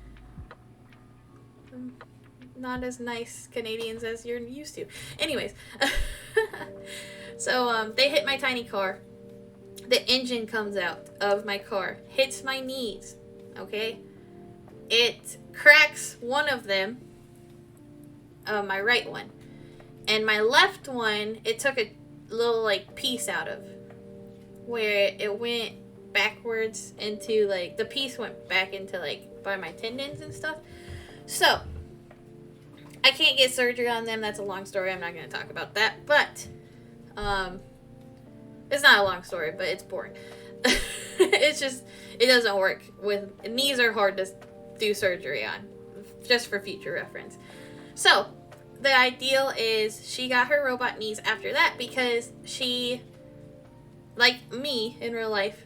not as nice Canadians as you're used to. Anyways, so they hit my tiny car. The engine comes out of my car, hits my knees, okay? It cracks one of them, my right one. And my left one, it took a little, like, piece out of, where it went backwards into, like, the piece went back into, like, by my tendons and stuff. So, I can't get surgery on them. That's a long story. I'm not going to talk about that. But, it's not a long story, but it's boring. It's just, it doesn't work. Knees are hard to do surgery on, just for future reference. So, the ideal is she got her robot knees after that because she, like me in real life,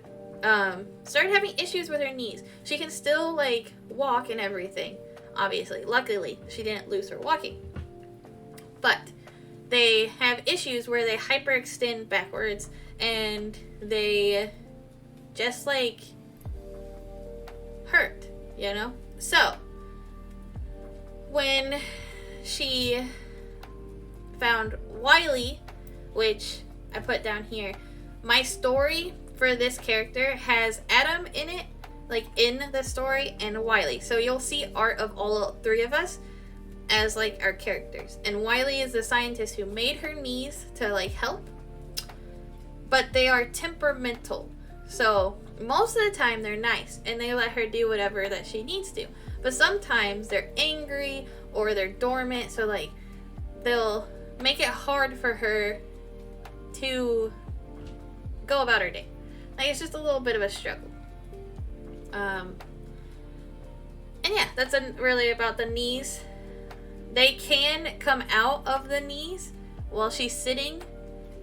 started having issues with her knees. She can still, like, walk and everything, obviously. Luckily, she didn't lose her walking. But they have issues where they hyperextend backwards and they just, like, hurt, you know? So, when she found Wiley, which I put down here, my story for this character has Adam in it, like, in the story, and Wiley. So you'll see art of all three of us as, like, our characters. And Wiley is the scientist who made her knees to, like, help. But they are temperamental. So most of the time they're nice and they let her do whatever that she needs to. But sometimes they're angry or they're dormant. So, like, they'll make it hard for her to go about her day. Like, it's just a little bit of a struggle. And yeah, that's really about the knees. They can come out of the knees while she's sitting,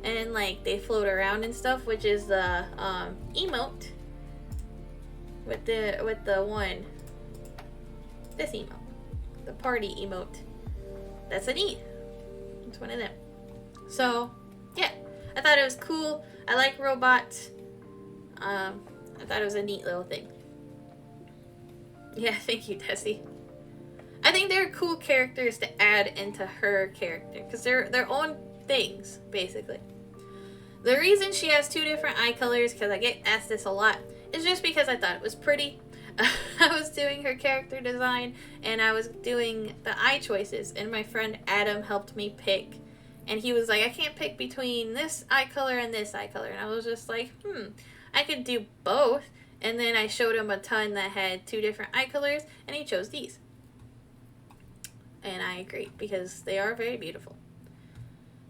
and, like, they float around and stuff, which is the emote with the one, this emote, the party emote. That's a knee. It's one of them. So yeah, I thought it was cool. I like robots. I thought it was a neat little thing. Yeah, thank you, Tessie. I think they're cool characters to add into her character because they're their own things, basically. The reason she has two different eye colors, because I get asked this a lot, is just because I thought it was pretty. I was doing her character design and I was doing the eye choices, and my friend Adam helped me pick. And he was like, I can't pick between this eye color and this eye color. And I was just like, I could do both. And then I showed him a ton that had two different eye colors, and he chose these. And I agreed because they are very beautiful.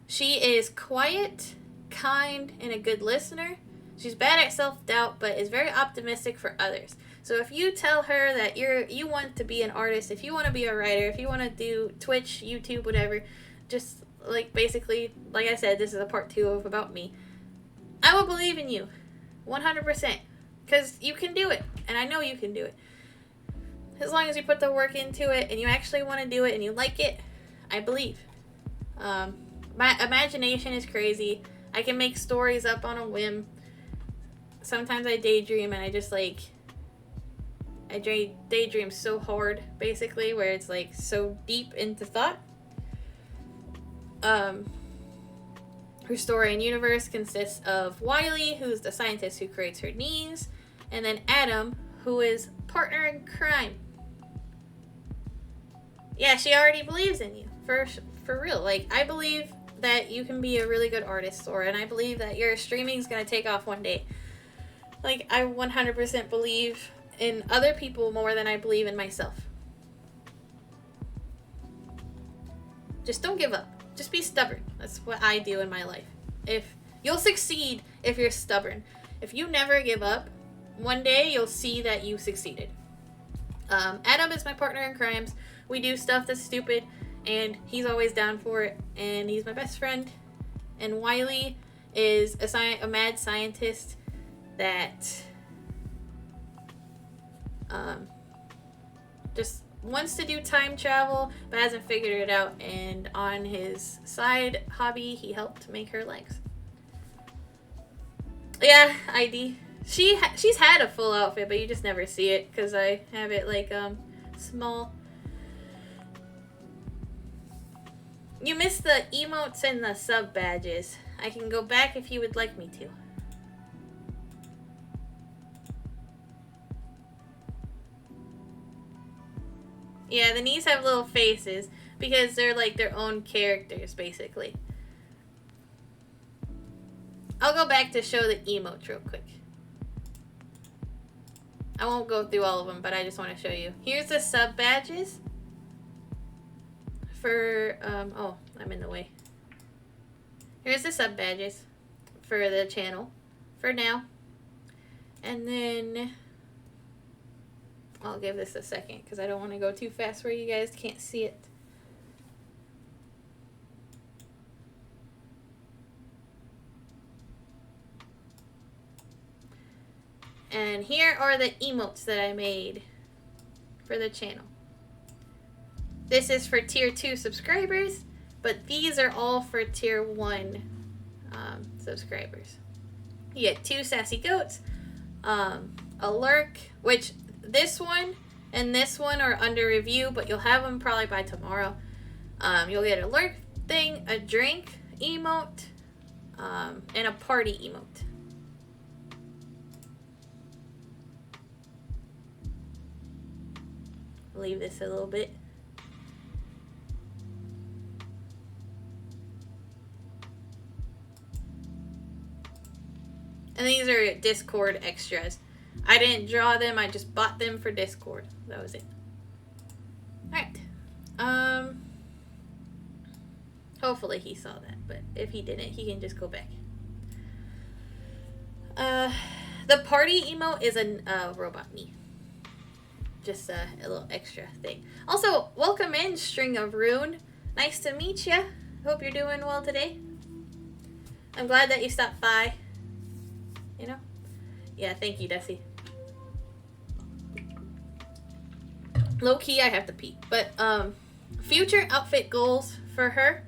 She is quiet, kind, and a good listener. She's bad at self-doubt, but is very optimistic for others. So if you tell her that you want to be an artist, if you want to be a writer, if you want to do Twitch, YouTube, whatever, just, like, basically, like I said, this is a part 2 of About Me, I will believe in you 100%, because you can do it, and I know you can do it. As long as you put the work into it and you actually want to do it and you like it, I believe. My imagination is crazy. I can make stories up on a whim. Sometimes I daydream and I just, like, I daydream so hard, basically, where it's, like, so deep into thought. Her story and universe consists of Wiley, who's the scientist who creates her knees, and then Adam, who is partner in crime. Yeah, she already believes in you, for real. Like, I believe that you can be a really good artist, and I believe that your streaming is going to take off one day. Like, I 100% believe in other people more than I believe in myself. Just don't give up. Just be stubborn. That's what I do in my life. If you'll succeed if you're stubborn. If you never give up, one day you'll see that you succeeded. Adam is my partner in crimes. We do stuff that's stupid, and he's always down for it, and he's my best friend. And Wiley is a mad scientist that just wants to do time travel but hasn't figured it out, and on his side hobby he helped make her legs. Yeah, ID. She's had a full outfit, but you just never see it because I have it, like, small. You missed the emotes and the sub badges. I can go back if you would like me to. Yeah, the knees have little faces because they're like their own characters, basically. I'll go back to show the emotes real quick. I won't go through all of them, but I just want to show you. Here's the sub badges for, oh, I'm in the way. Here's the sub badges for the channel for now. And then I'll give this a second because I don't want to go too fast where you guys can't see it. And here are the emotes that I made for the channel. This is for tier 2 subscribers, but these are all for tier 1 subscribers. You get 2 sassy goats, a lurk, which this one and this one are under review, but you'll have them probably by tomorrow. You'll get a lurk thing, a drink emote, and a party emote. Leave this a little bit. And these are Discord extras. I didn't draw them, I just bought them for Discord. That was it. Alright. Hopefully he saw that, but if he didn't, he can just go back. The party emote is a robot knee. Just a little extra thing. Also, welcome in, String of Rune. Nice to meet ya. Hope you're doing well today. I'm glad that you stopped by. You know? Yeah, thank you, Desi. Low key, I have to pee. But, future outfit goals for her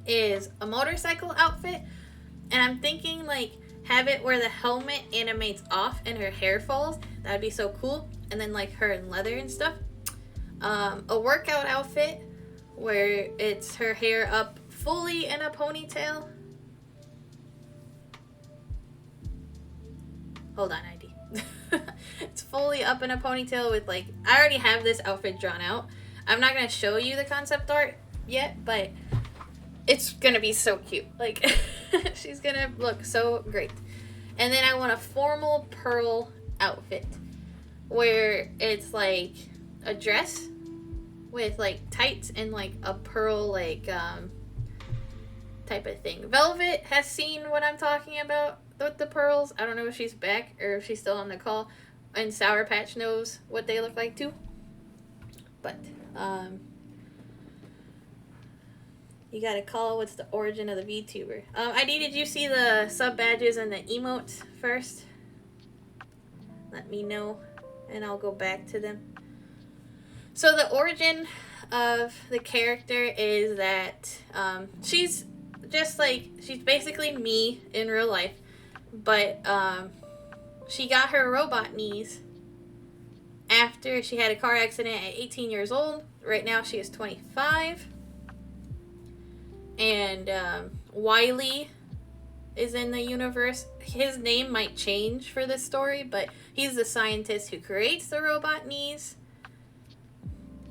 is a motorcycle outfit. And I'm thinking, like, have it where the helmet animates off and her hair falls. That would be so cool. And then, like, her in leather and stuff. A workout outfit where it's her hair up fully in a ponytail. Hold on, ID. It's fully up in a ponytail with, like, I already have this outfit drawn out. I'm not going to show you the concept art yet, but it's going to be so cute. Like, she's going to look so great. And then I want a formal pearl outfit where it's, like, a dress with, like, tights and, like, a pearl, like, type of thing. Velvet has seen what I'm talking about with the pearls. I don't know if she's back or if she's still on the call. And Sour Patch knows what they look like too. But, you gotta call what's the origin of the VTuber. ID, did you see the sub badges and the emotes first? Let me know and I'll go back to them. So the origin of the character is that she's just like, she's basically me in real life. But she got her robot knees after she had a car accident at 18 years old. Right now she is 25. And Wiley is in the universe. His name might change for this story, but he's the scientist who creates the robot knees.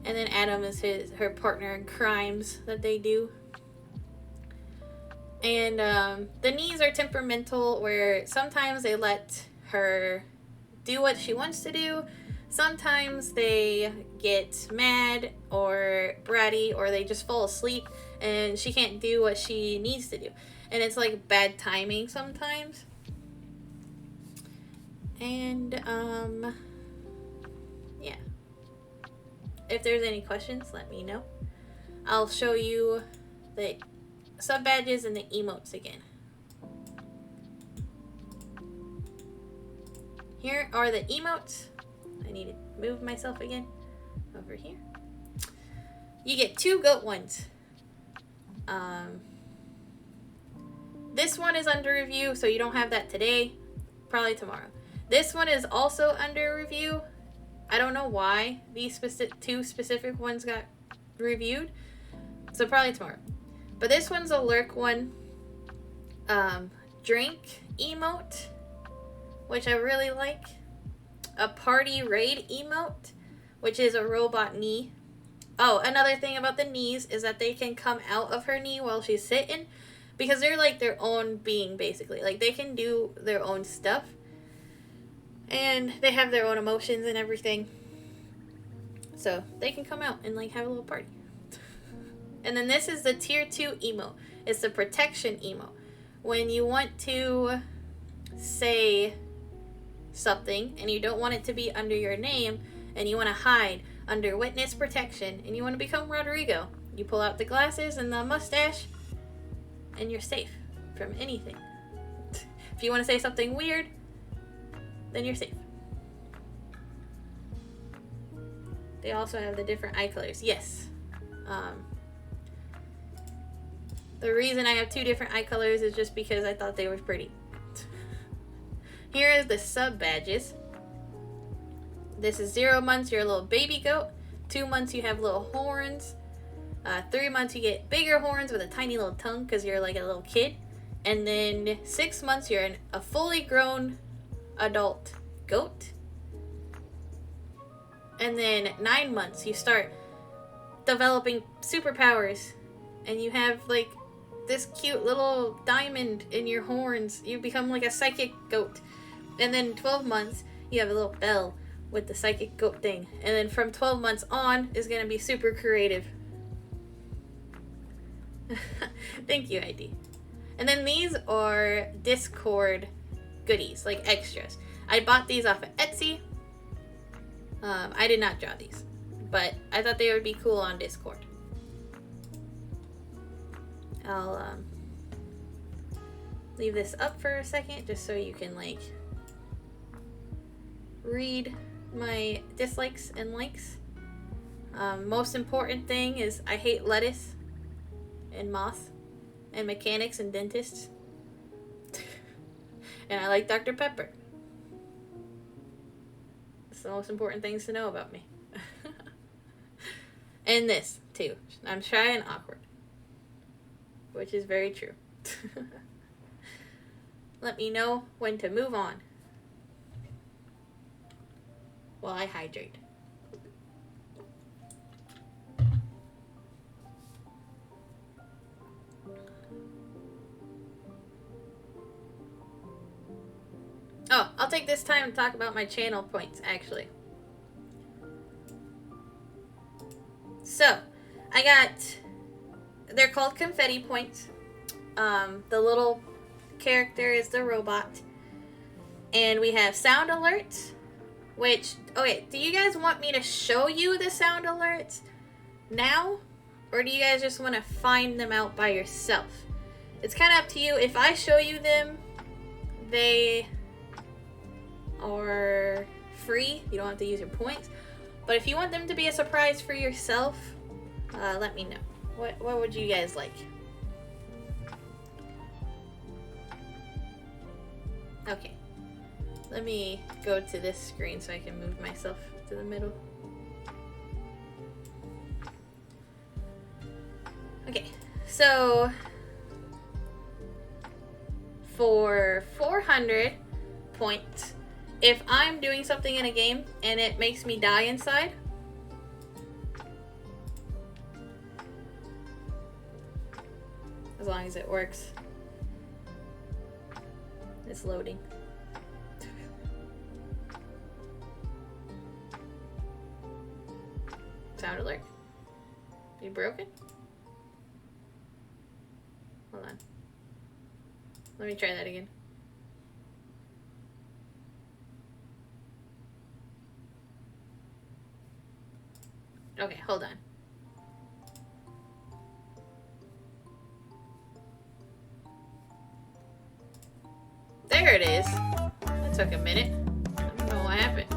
And then Adam is her partner in crimes that they do. And the knees are temperamental, where sometimes they let her do what she wants to do. Sometimes they get mad or bratty, or they just fall asleep and she can't do what she needs to do. And it's like bad timing sometimes. And yeah. If there's any questions, let me know. I'll show you the sub badges and the emotes again. Here are the emotes. I need to move myself again over here. You get 2 goat ones. This one is under review, so you don't have that today. Probably tomorrow. This one is also under review. I don't know why these 2 specific ones got reviewed, So probably tomorrow. But this one's a lurk one. Drink emote, which I really like. A party raid emote, which is a robot knee. Oh, another thing about the knees is that they can come out of her knee while she's sitting, because they're like their own being, basically. Like, they can do their own stuff, and they have their own emotions and everything. So they can come out and like have a little party. And then this is the tier 2 emote. It's the protection emote. When you want to say something and you don't want it to be under your name, and you want to hide under witness protection, and you want to become Rodrigo, you pull out the glasses and the mustache, and you're safe from anything. If you want to say something weird, then you're safe. They also have the different eye colors. Yes. The reason I have 2 different eye colors is just because I thought they were pretty. Here is the sub badges. This is 0 months, you're a little baby goat. 2 months, you have little horns. 3 months, you get bigger horns with a tiny little tongue because you're like a little kid. And then 6 months, you're a fully grown adult goat. And then 9 months, you start developing superpowers. And you have like this cute little diamond in your horns. You become like a psychic goat. And then 12 months, you have a little bell with the psychic goat thing. And then from 12 months on is going to be super creative. Thank you, ID. And then these are Discord goodies, like extras. I bought these off of Etsy. I did not draw these, but I thought they would be cool on Discord. I'll leave this up for a second just so you can like read my dislikes and likes. Most important thing is I hate lettuce and moth and mechanics and dentists. And I like Dr. Pepper. It's the most important things to know about me. And this too. I'm shy and awkward, which is very true. Let me know when to move on while I hydrate. Oh, I'll take this time to talk about my channel points, actually. So, I got, they're called confetti points. The little character is the robot. And we have sound alerts, which, okay, do you guys want me to show you the sound alerts now? Or do you guys just want to find them out by yourself? It's kind of up to you. If I show you them, they are free. You don't have to use your points. But if you want them to be a surprise for yourself, let me know. What would you guys like? Okay. Let me go to this screen so I can move myself to the middle. Okay. So for 400 points, if I'm doing something in a game and it makes me die inside, as long as it works. It's loading. Sound alert. You broken? Hold on. Let me try that again. Okay, hold on. There it is. That took a minute. I don't know what happened.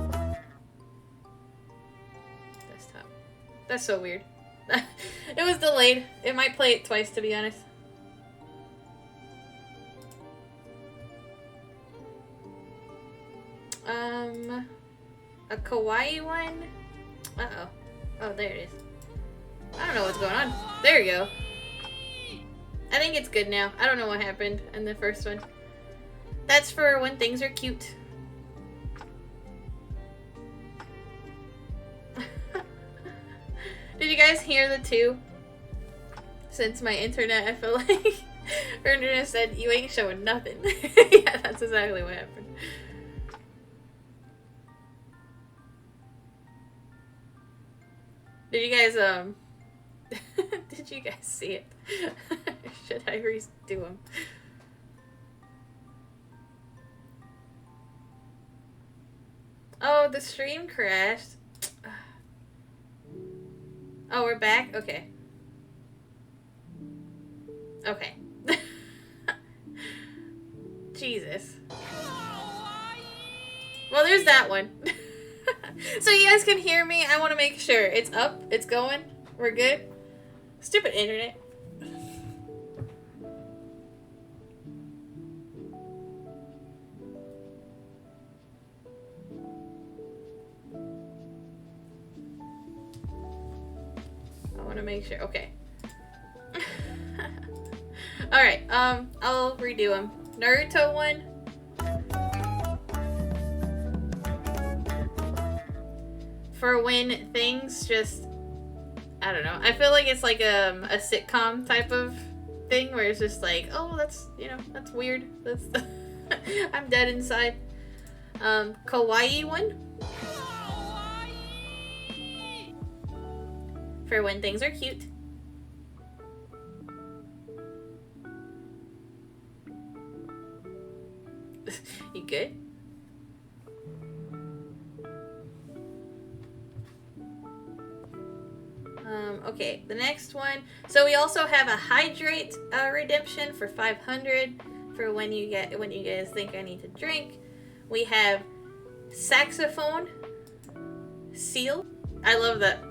Desktop. That's so weird. It was delayed. It might play it twice, to be honest. A kawaii one? Uh-oh. Oh, there it is. I don't know what's going on. There you go. I think it's good now. I don't know what happened in the first one. That's for when things are cute. Did you guys hear the two? Since my internet, I feel like her internet said, you ain't showing nothing. Yeah, that's exactly what happened. Did you guys, did you guys see it? Should I redo them? Oh, the stream crashed. Oh, we're back? Okay. Okay. Jesus. Well, there's that one. So you guys can hear me. I want to make sure it's up. It's going. We're good. Stupid internet. I want to make sure. Okay. Alright, I'll redo them. Naruto one. For when things just, I don't know. I feel like it's like a sitcom type of thing where it's just like, oh, that's, you know, that's weird. That's I'm dead inside. Kawaii one. For when things are cute. You good? Okay, the next one. So we also have a hydrate redemption for 500 for when you guys think I need to drink. We have saxophone seal. I love that.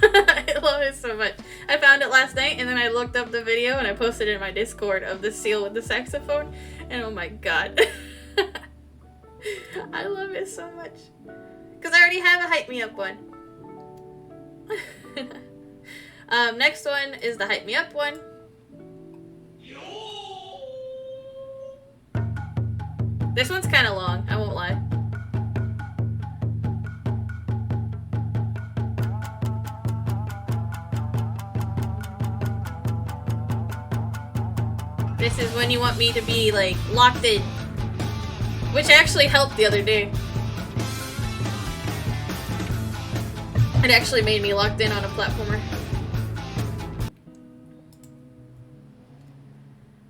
I love it so much. I found it last night and then I looked up the video and I posted it in my Discord of the seal with the saxophone, and oh my god. I love it so much. Because I already have a hype me up one. Next one is the hype me up one. This one's kind of long, I won't lie. This is when you want me to be like locked in, which actually helped the other day. It actually made me locked in on a platformer.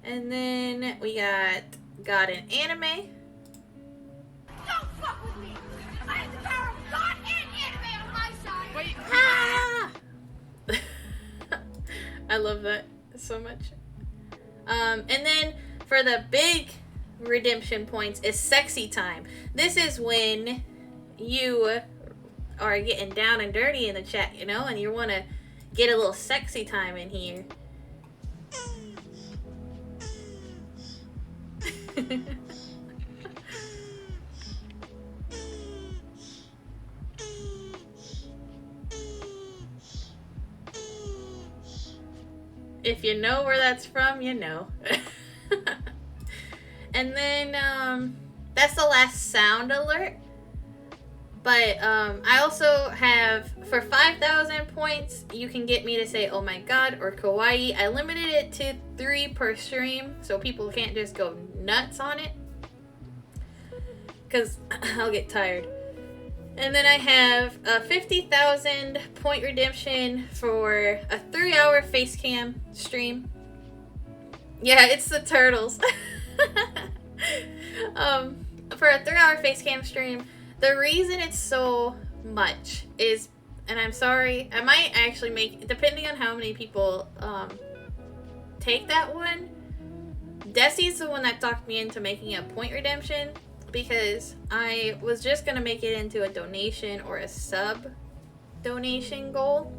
And then we got an anime. Don't fuck with me! I have the power of God and anime on my side! Wait! Ah! I love that so much. And then for the big redemption points is sexy time. This is when you are getting down and dirty in the chat, you know, and you want to get a little sexy time in here. If you know where that's from, you know. And then that's the last sound alert. But I also have, for 5,000 points, you can get me to say, oh my god, or kawaii. I limited it to 3 per stream, so people can't just go nuts on it. Because I'll get tired. And then I have a 50,000 point redemption for a 3-hour face cam stream. Yeah, it's the turtles. For a 3-hour face cam stream. The reason it's so much is, and I'm sorry, I might actually make, depending on how many people take that one, Desi's the one that talked me into making a point redemption, because I was just going to make it into a donation or a sub donation goal,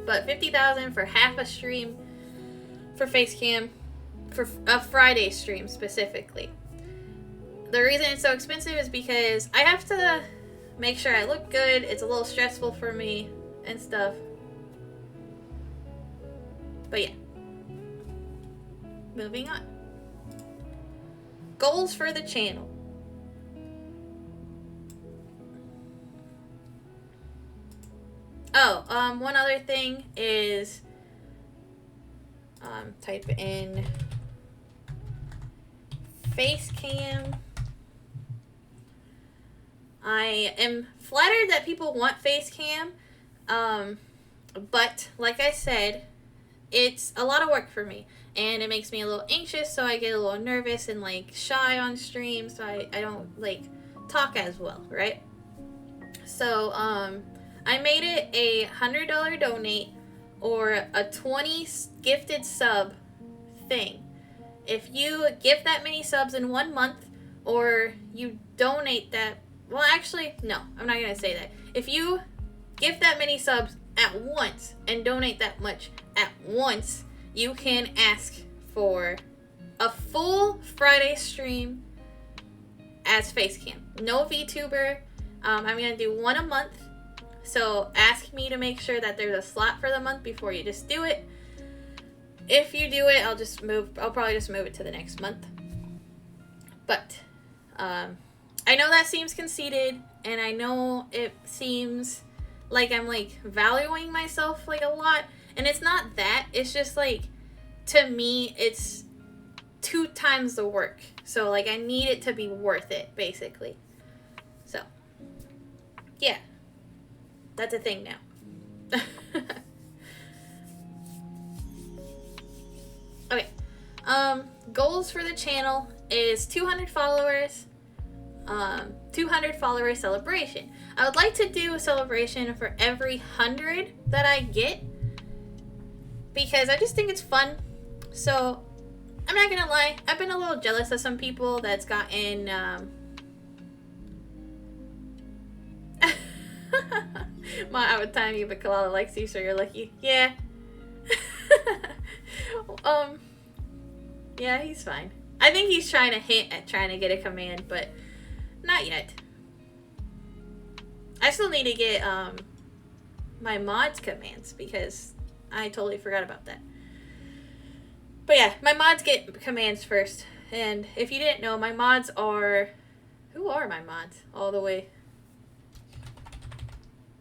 but 50,000 for half a stream for face cam, for a Friday stream specifically. The reason it's so expensive is because I have to make sure I look good. It's a little stressful for me and stuff. But yeah. Moving on. Goals for the channel. Oh, one other thing is type in face cam. I am flattered that people want face cam, but like I said, it's a lot of work for me, and it makes me a little anxious, so I get a little nervous and like shy on stream, so I don't like talk as well, right? So I made it a $100 donate or a 20 gifted sub thing. If you give that many subs in 1 month, or you donate that, well, actually, no, I'm not going to say that. If you give that many subs at once and donate that much at once, you can ask for a full Friday stream as Facecam. No VTuber. I'm going to do one a month. So ask me to make sure that there's a slot for the month before you just do it. If you do it, I'll probably just move it to the next month. But I know that seems conceited, and I know it seems like I'm like valuing myself like a lot, and it's not that. It's just like, to me, it's 2 times the work. So like I need it to be worth it, basically. So yeah, that's a thing now. Okay, goals for the channel is 200 followers, 200 follower celebration. I would like to do a celebration for every 100 that I get, because I just think it's fun. So I'm not gonna lie, I've been a little jealous of some people that's gotten Ma, I would time you, but Kalalla likes you, so you're lucky. Yeah. Yeah, he's fine. I think he's trying to hint at trying to get a command, but not yet. I still need to get my mods commands, because I totally forgot about that. But yeah, my mods get commands first. And if you didn't know, my mods are... Who are my mods? All the way...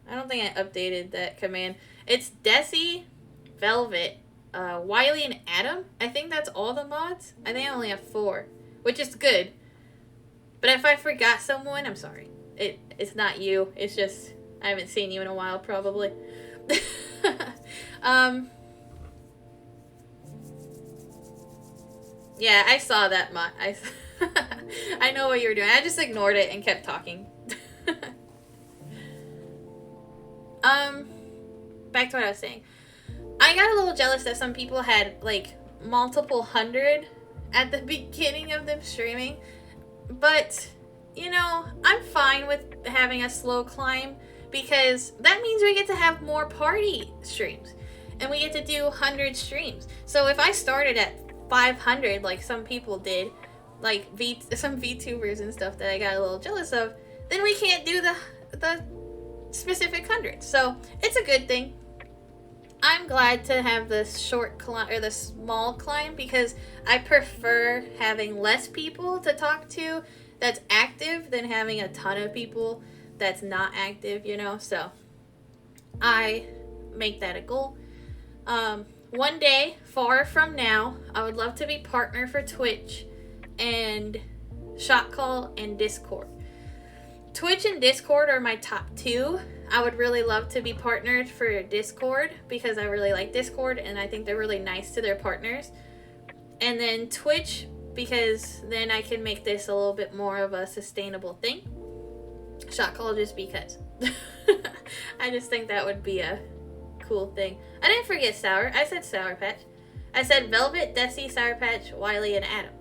I don't think I updated that command. It's Desi, Velvet, Wiley, and Adam. I think that's all the mods. I think I only have 4, which is good. But if I forgot someone, I'm sorry. It's not you. It's just I haven't seen you in a while, probably. Yeah, I saw that mod. I know what you were doing. I just ignored it and kept talking. Back to what I was saying. I got a little jealous that some people had like multiple 100 at the beginning of them streaming, but you know, I'm fine with having a slow climb, because that means we get to have more party streams and we get to do 100 streams. So if I started at 500 like some people did, like some VTubers and stuff that I got a little jealous of, then we can't do the specific 100. So it's a good thing. I'm glad to have this short climb, or the small climb, because I prefer having less people to talk to that's active than having a ton of people that's not active, you know. So I make that a goal. One day, far from now, I would love to be partner for Twitch and Shot Call and Discord. Twitch and Discord are my top 2. I would really love to be partnered for Discord, because I really like Discord and I think they're really nice to their partners. And then Twitch, because then I can make this a little bit more of a sustainable thing. Shot Call just because. I just think that would be a cool thing. I didn't forget Sour. I said Sour Patch. I said Velvet, Desi, Sour Patch, Wiley, and Adam.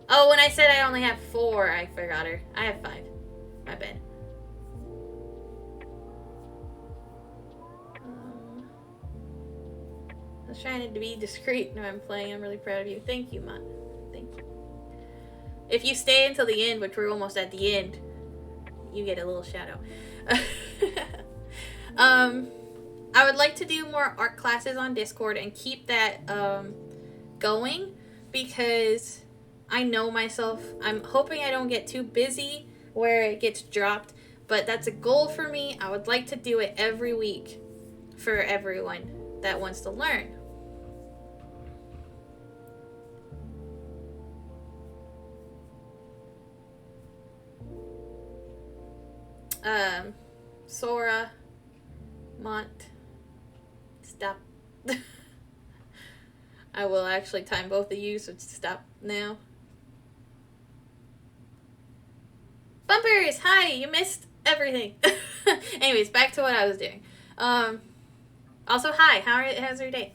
Oh, when I said I only have 4, I forgot her. I have 5. My bad. I was trying to be discreet when I'm playing. I'm really proud of you. Thank you, Mont. Thank you. If you stay until the end, which we're almost at the end, you get a little shout out. I would like to do more art classes on Discord and keep that going, because I know myself. I'm hoping I don't get too busy where it gets dropped, but that's a goal for me. I would like to do it every week for everyone that wants to learn. Sora, Mont, stop. I will actually time both of you, so stop now. Bumpers, hi, you missed everything. Anyways, back to what I was doing. Also, hi, how's your day?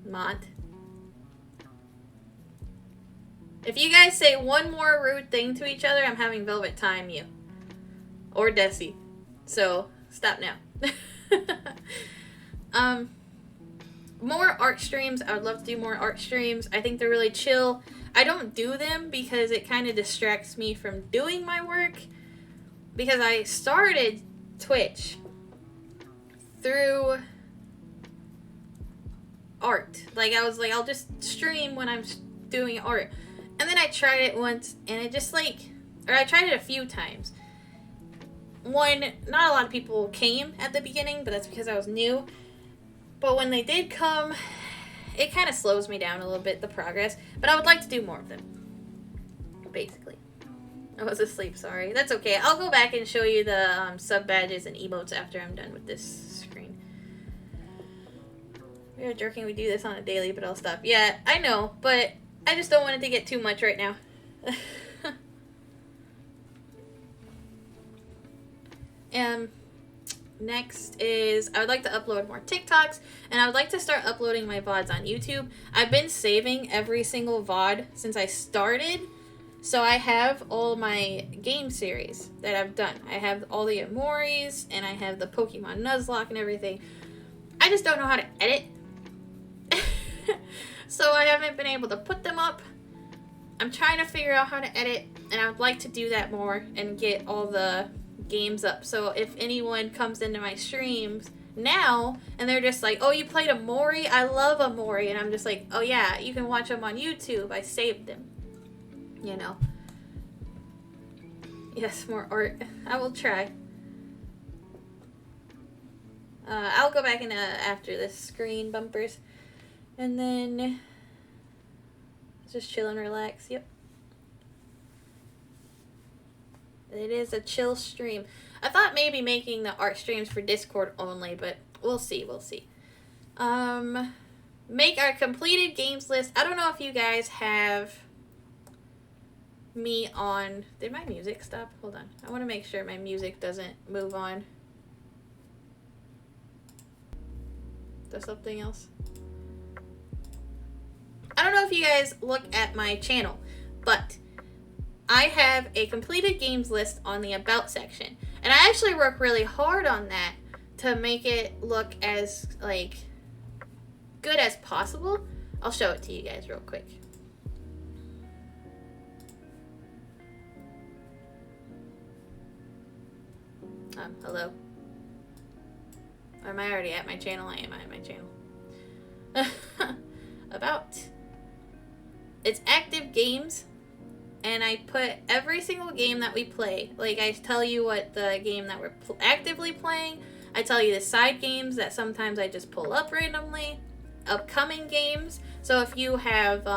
Mont. If you guys say one more rude thing to each other, I'm having Velvet time you. Or Desi. So, stop now. More art streams. I would love to do more art streams. I think they're really chill. I don't do them because it kind of distracts me from doing my work. Because I started Twitch through art. Like, I was like, I'll just stream when I'm doing art. And then I tried it once, and it just like, or I tried it a few times. One, not a lot of people came at the beginning, but that's because I was new. But when they did come, it kind of slows me down a little bit, the progress. But I would like to do more of them, basically. I was asleep, sorry. That's okay. I'll go back and show you the sub badges and emotes after I'm done with this screen. We are joking, we do this on a daily, but I'll stop. Yeah, I know, but I just don't want it to get too much right now. Next is, I would like to upload more TikToks, and I would like to start uploading my VODs on YouTube. I've been saving every single VOD since I started, so I have all my game series that I've done. I have all the Emotes, and I have the Pokemon Nuzlocke and everything. I just don't know how to edit. So I haven't been able to put them up. I'm trying to figure out how to edit, and I would like to do that more and get all the games up. So if anyone comes into my streams now and they're just like, oh, you played a Mori? I love a Mori. And I'm just like, oh yeah, you can watch them on YouTube. I saved them. You know. Yes, more art. I will try. I'll go back in after this screen bumpers. And then just chill and relax. Yep. It is a chill stream. I thought maybe making the art streams for Discord only, but we'll see, we'll see. Make our completed games list. I don't know if you guys have me on... Did my music stop? Hold on. I want to make sure my music doesn't move on. There's something else. I don't know if you guys look at my channel, but I have a completed games list on the About section. And I actually work really hard on that to make it look as, like, good as possible. I'll show it to you guys real quick. Hello? Or am I already at my channel? I am at my channel. About. It's active games. And I put every single game that we play. Like, I tell you what the game that we're actively playing. I tell you the side games that sometimes I just pull up randomly. Upcoming games. So if you have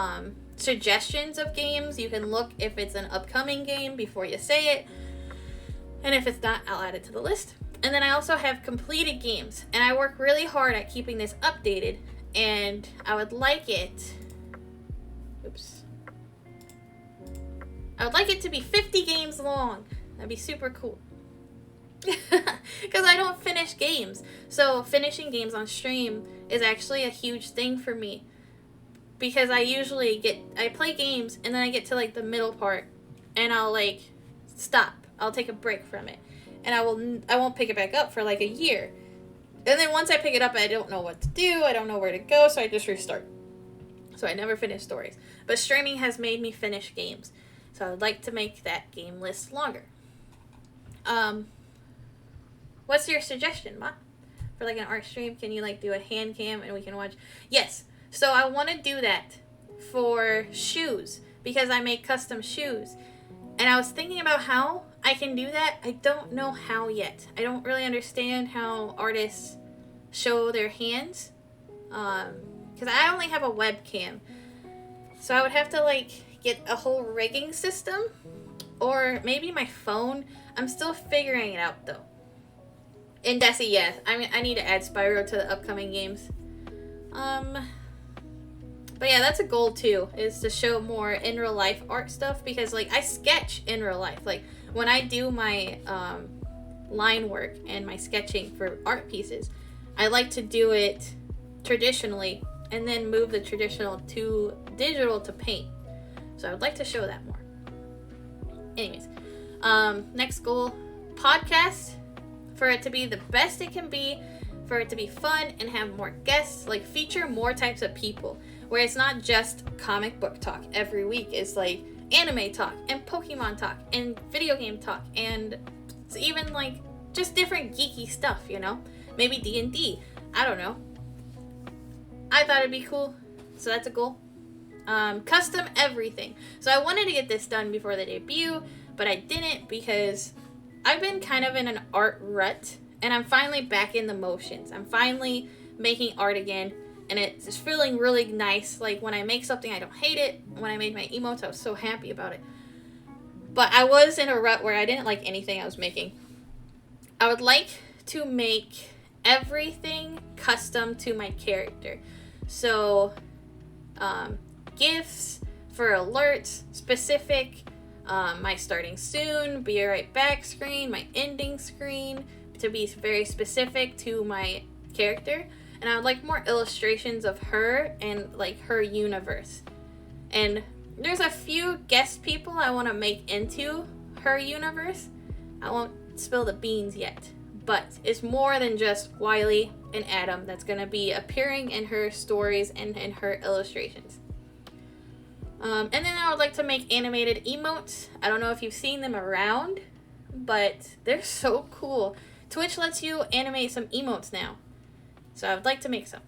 suggestions of games, you can look if it's an upcoming game before you say it. And if it's not, I'll add it to the list. And then I also have completed games. And I work really hard at keeping this updated. And I would like it... Oops. I would like it to be 50 games long. That'd be super cool. Because I don't finish games. So finishing games on stream is actually a huge thing for me. Because I usually I play games and then I get to like the middle part and I'll like stop. I'll take a break from it. And I won't pick it back up for like a year. And then once I pick it up, I don't know what to do. I don't know where to go. So I just restart. So I never finish stories. But streaming has made me finish games. So I would like to make that game list longer. What's your suggestion, Ma? For like an art stream, can you like do a hand cam and we can watch? Yes. So I want to do that for shoes because I make custom shoes. And I was thinking about how I can do that. I don't know how yet. I don't really understand how artists show their hands. Because I only have a webcam. So I would have to like get a whole rigging system. Or maybe my phone. I'm still figuring it out though. And Desi, yeah. I mean, I need to add Spyro to the upcoming games. But yeah, that's a goal too, is to show more in real life art stuff because like I sketch in real life. Like when I do my line work and my sketching for art pieces, I like to do it traditionally and then move the traditional to digital to paint. So I would like to show that more. Anyways, next goal, podcast, for it to be the best it can be, for it to be fun and have more guests, like feature more types of people, where it's not just comic book talk every week. It's like anime talk and Pokemon talk and video game talk and it's even like just different geeky stuff, you know? Maybe D&D. I don't know. I thought it'd be cool. So that's a goal. Custom everything. So I wanted to get this done before the debut, but I didn't because I've been kind of in an art rut and I'm finally back in the motions. I'm finally making art again and it's just feeling really nice. Like when I make something, I don't hate it. When I made my emotes, I was so happy about it. But I was in a rut where I didn't like anything I was making. I would like to make everything custom to my character. So, gifts for alerts, specific, my starting soon, be right back screen, my ending screen, to be very specific to my character. And I would like more illustrations of her and like her universe. And there's a few guest people I want to make into her universe. I won't spill the beans yet, but it's more than just Wiley and Adam that's going to be appearing in her stories and in her illustrations. And then I would like to make animated emotes. I don't know if you've seen them around, but they're so cool. Twitch lets you animate some emotes now. So I would like to make some.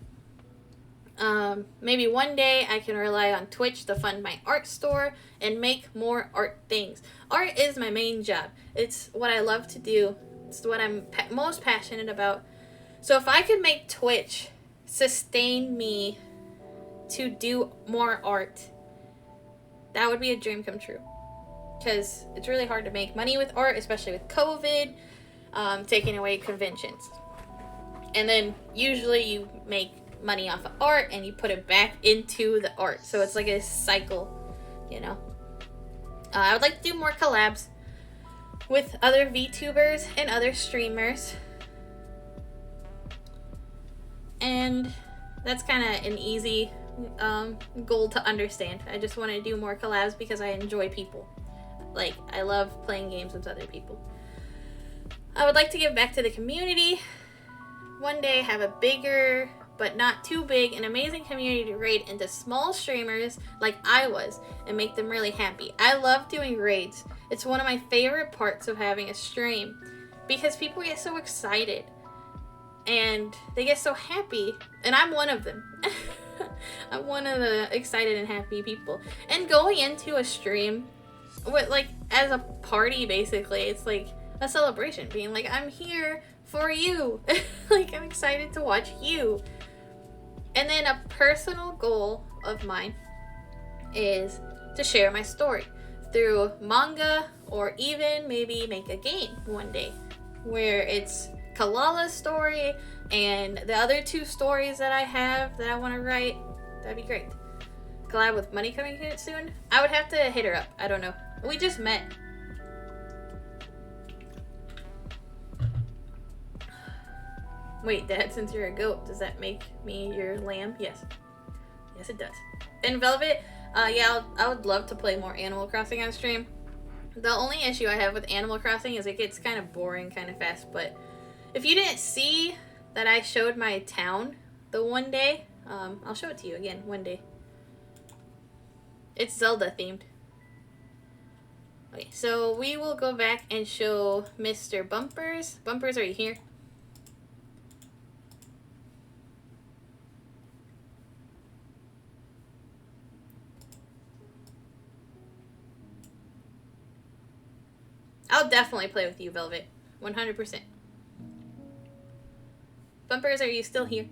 Maybe one day I can rely on Twitch to fund my art store and make more art things. Art is my main job. It's what I love to do. It's what I'm most passionate about. So if I could make Twitch sustain me to do more art, that would be a dream come true. Because it's really hard to make money with art, especially with COVID, taking away conventions. And then usually you make money off of art and you put it back into the art. So it's like a cycle, you know. I would like to do more collabs with other VTubers and other streamers. And that's kind of an easy goal to understand. I just want to do more collabs because I enjoy people. Like, I love playing games with other people. I would like to give back to the community. One day have a bigger, but not too big, an amazing community to raid into small streamers like I was and make them really happy. I love doing raids. It's one of my favorite parts of having a stream because people get so excited and they get so happy, and I'm one of them. I'm one of the excited and happy people. And going into a stream with, like, as a party, basically, it's like a celebration, being like, I'm here for you. Like, I'm excited to watch you. And then a personal goal of mine is to share my story through manga, or even maybe make a game one day where it's Kalalla's story and the other two stories that I have that I want to write. That'd be great. Collab with Money coming here soon. I would have to hit her up. I don't know. We just met. Wait, Dad, since you're a goat, does that make me your lamb? Yes. Yes, it does. And Velvet, yeah, I would love to play more Animal Crossing on stream. The only issue I have with Animal Crossing is it gets kind of boring kind of fast, but if you didn't see that I showed my town the one day, I'll show it to you again one day. It's Zelda themed. Okay, so we will go back and show Mr. Bumpers. Bumpers, are you here? I'll definitely play with you, Velvet. 100%. Bumpers, are you still here?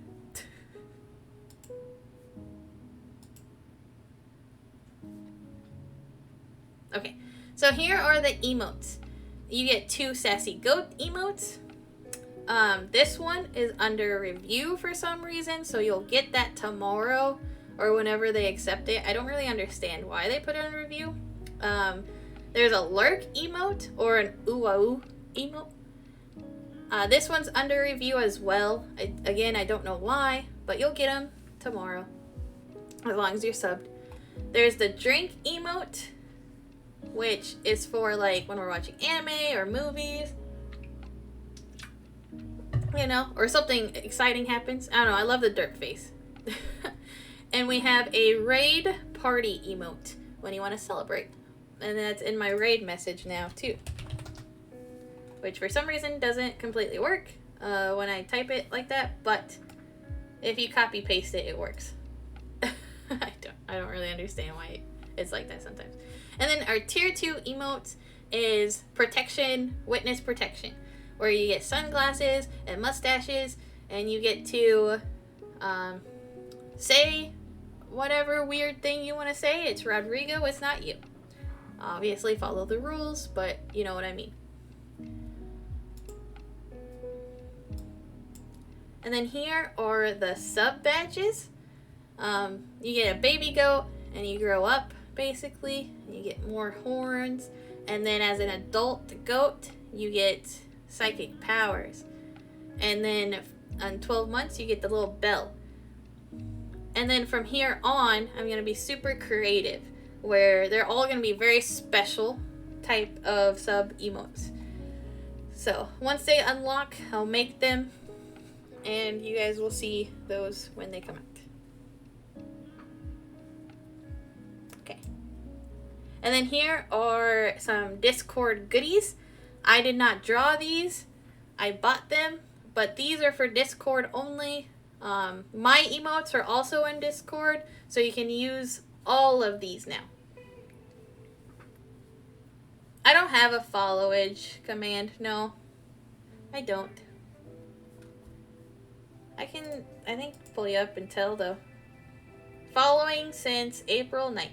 Okay, so here are the emotes. You get 2 sassy goat emotes. This one is under review for some reason, so you'll get that tomorrow or whenever they accept it. I don't really understand why they put it on review. There's a lurk emote or an ooh-ah-ooh emote. This one's under review as well. Again, I don't know why, but you'll get them tomorrow as long as you're subbed. There's the drink emote, which is for like when we're watching anime or movies, you know, or something exciting happens. I don't know, I love the dirt face. And we have a raid party emote when you want to celebrate. And that's in my raid message now too, which for some reason doesn't completely work when I type it like that, but if you copy paste it, it works. I don't really understand why it's like that sometimes. And then our tier 2 emotes is protection, witness protection, where you get sunglasses and mustaches, and you get to say whatever weird thing you want to say. It's Rodrigo, it's not you. Obviously follow the rules, but you know what I mean. And then here are the sub badges. You get a baby goat and you grow up basically. You get more horns, and then as an adult goat you get psychic powers. And then on 12 months you get the little bell. And then from here on I'm going to be super creative, where they're all going to be very special type of sub emotes. So once they unlock, I'll make them, and you guys will see those when they come out. Okay. And then here are some Discord goodies. I did not draw these. I bought them, but these are for Discord only. My emotes are also in Discord, so you can use all of these now. I don't have a followage command. No, I don't. I think, pull you up and tell though. Following since April 9th.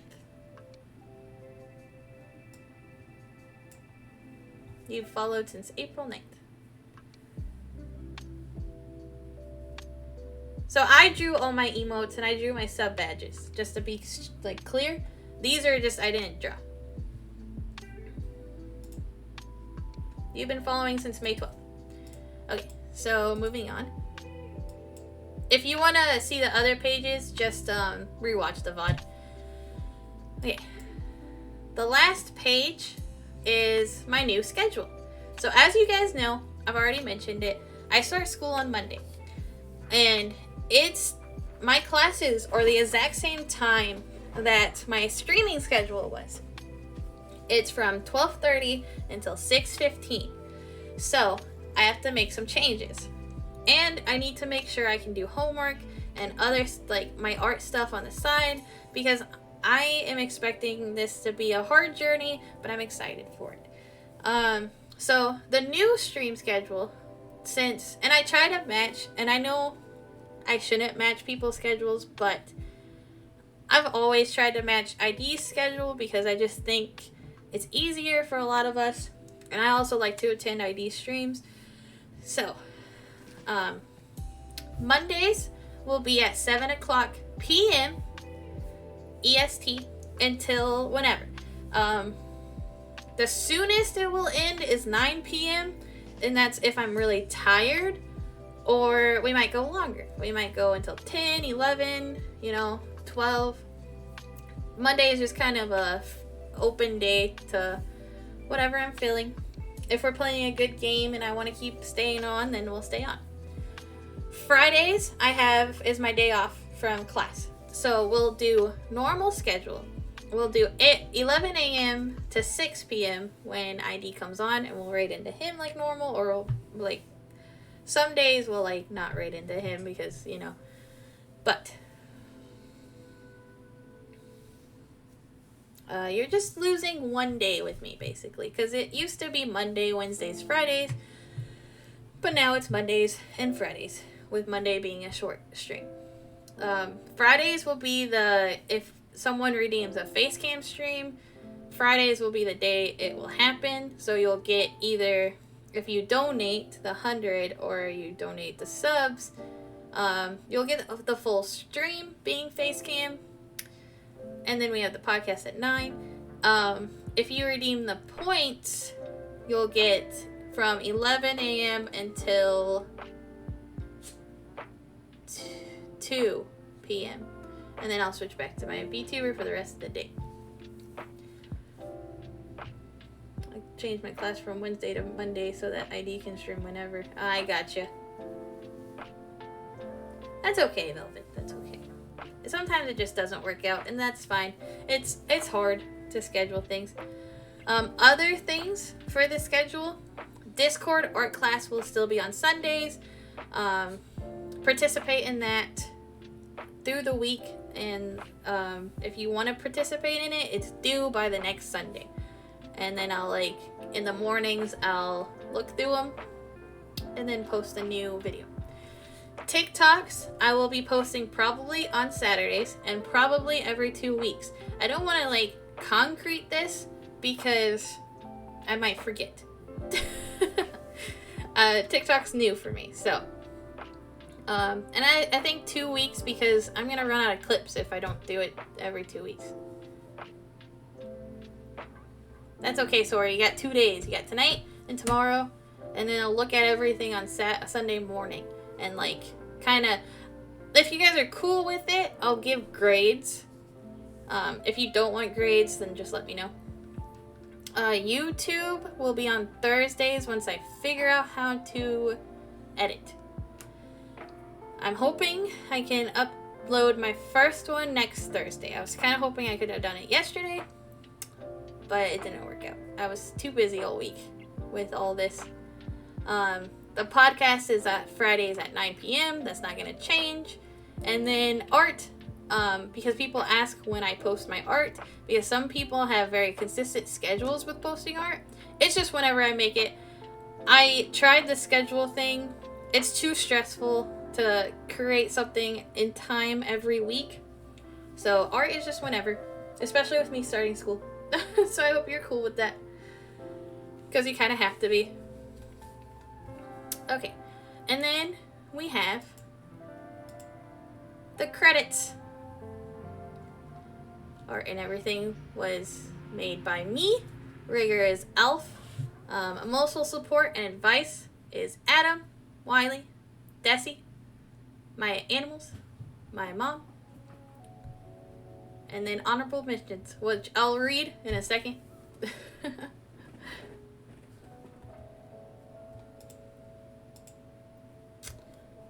You've followed since April 9th. So I drew all my emotes and I drew my sub badges. Just to be like clear, these are just I didn't draw. You've been following since May 12th. Okay, so moving on. If you want to see the other pages, just rewatch the VOD. Okay. The last page is my new schedule. So as you guys know, I've already mentioned it, I start school on Monday. And my classes are the exact same time that my streaming schedule was. It's from 12:30 until 6:15. So I have to make some changes. And I need to make sure I can do homework and other, like my art stuff on the side, because I am expecting this to be a hard journey, but I'm excited for it. So the new stream schedule, and I try to match, and I know I shouldn't match people's schedules, but I've always tried to match ID's schedule because I just think it's easier for a lot of us, and I also like to attend ID streams. So Mondays will be at 7 o'clock p.m. EST until whenever. The soonest it will end is 9 p.m. and that's if I'm really tired, or we might go longer. We might go until 10, 11, 12. Monday is just kind of a open day to whatever I'm feeling. If we're playing a good game and I want to keep staying on, then we'll stay on. Fridays is my day off from class. So we'll do normal schedule. we'll do it 11 a.m. to 6 p.m. when ID comes on, and we'll raid into him like normal, or like some days we'll like not raid into him because, you know, but you're just losing one day with me basically, because it used to be Monday, Wednesdays, Fridays, but now it's Mondays and Fridays, with Monday being a short stream. Fridays will be if someone redeems a face cam stream, Fridays will be the day it will happen. So you'll get either, if you donate the 100 or you donate the subs, you'll get the full stream being face cam. And then we have the podcast at 9. If you redeem the points, you'll get from 11 a.m. until 2 p.m. And then I'll switch back to my VTuber for the rest of the day. I changed my class from Wednesday to Monday so that ID can stream whenever. I gotcha. That's okay, Velvet. That's okay. Sometimes it just doesn't work out, and that's fine. It's hard to schedule things. Other things for the schedule: Discord art class will still be on Sundays. Participate in that through the week, and if you want to participate in it, it's due by the next Sunday. And then I'll in the mornings I'll look through them and then post a new video. TikToks I will be posting probably on Saturdays and probably every 2 weeks. I don't want to concrete this because I might forget. TikTok's new for me, so and I think 2 weeks because I'm gonna run out of clips if I don't do it every 2 weeks. That's okay, Sora. You got 2 days. You got tonight and tomorrow, and then I'll look at everything on Sunday morning and kind of, if you guys are cool with it, I'll give grades. If you don't want grades, then just let me know. YouTube will be on Thursdays once I figure out how to edit. I'm hoping I can upload my first one next Thursday. I was kind of hoping I could have done it yesterday, but it didn't work out. I was too busy all week with all this. The podcast is at Fridays at 9 p.m. That's not going to change. And then art, because people ask when I post my art, because some people have very consistent schedules with posting art. It's just whenever I make it. I tried the schedule thing. It's too stressful to create something in time every week. So art is just whenever, especially with me starting school. So I hope you're cool with that, because you kind of have to be. Okay, and then we have the credits. Art and everything was made by me. Rigger is Elf. Emotional support and advice is Adam, Wiley, Desi, my animals, my mom, and then honorable mentions, which I'll read in a second.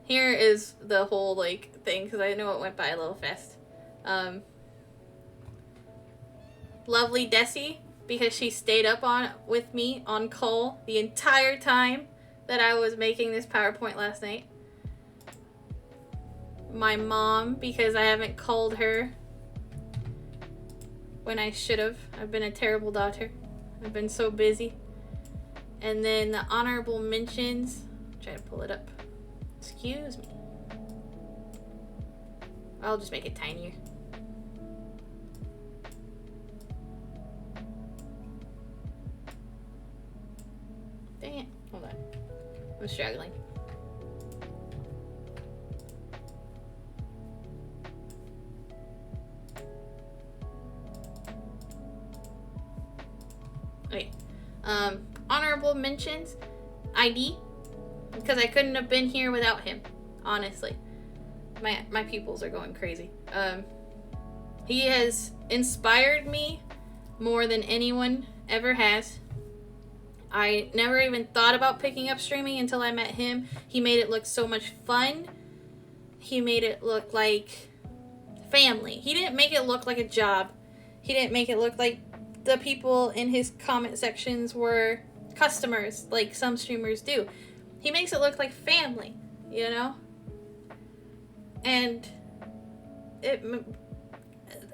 Here is the whole thing, because I know it went by a little fast. Lovely Desi, because she stayed up with me on call the entire time that I was making this PowerPoint last night. My mom, because I haven't called her when I should have. I've been a terrible daughter. I've been so busy. And then the honorable mentions. Try to pull it up. Excuse me. I'll just make it tinier. Dang it. Hold on. I'm struggling. Okay. Honorable mentions. ID. Because I couldn't have been here without him. Honestly. My pupils are going crazy. He has inspired me more than anyone ever has. I never even thought about picking up streaming until I met him. He made it look so much fun. He made it look like family. He didn't make it look like a job. He didn't make it look like the people in his comment sections were customers like some streamers do. He makes it look like family, you know? And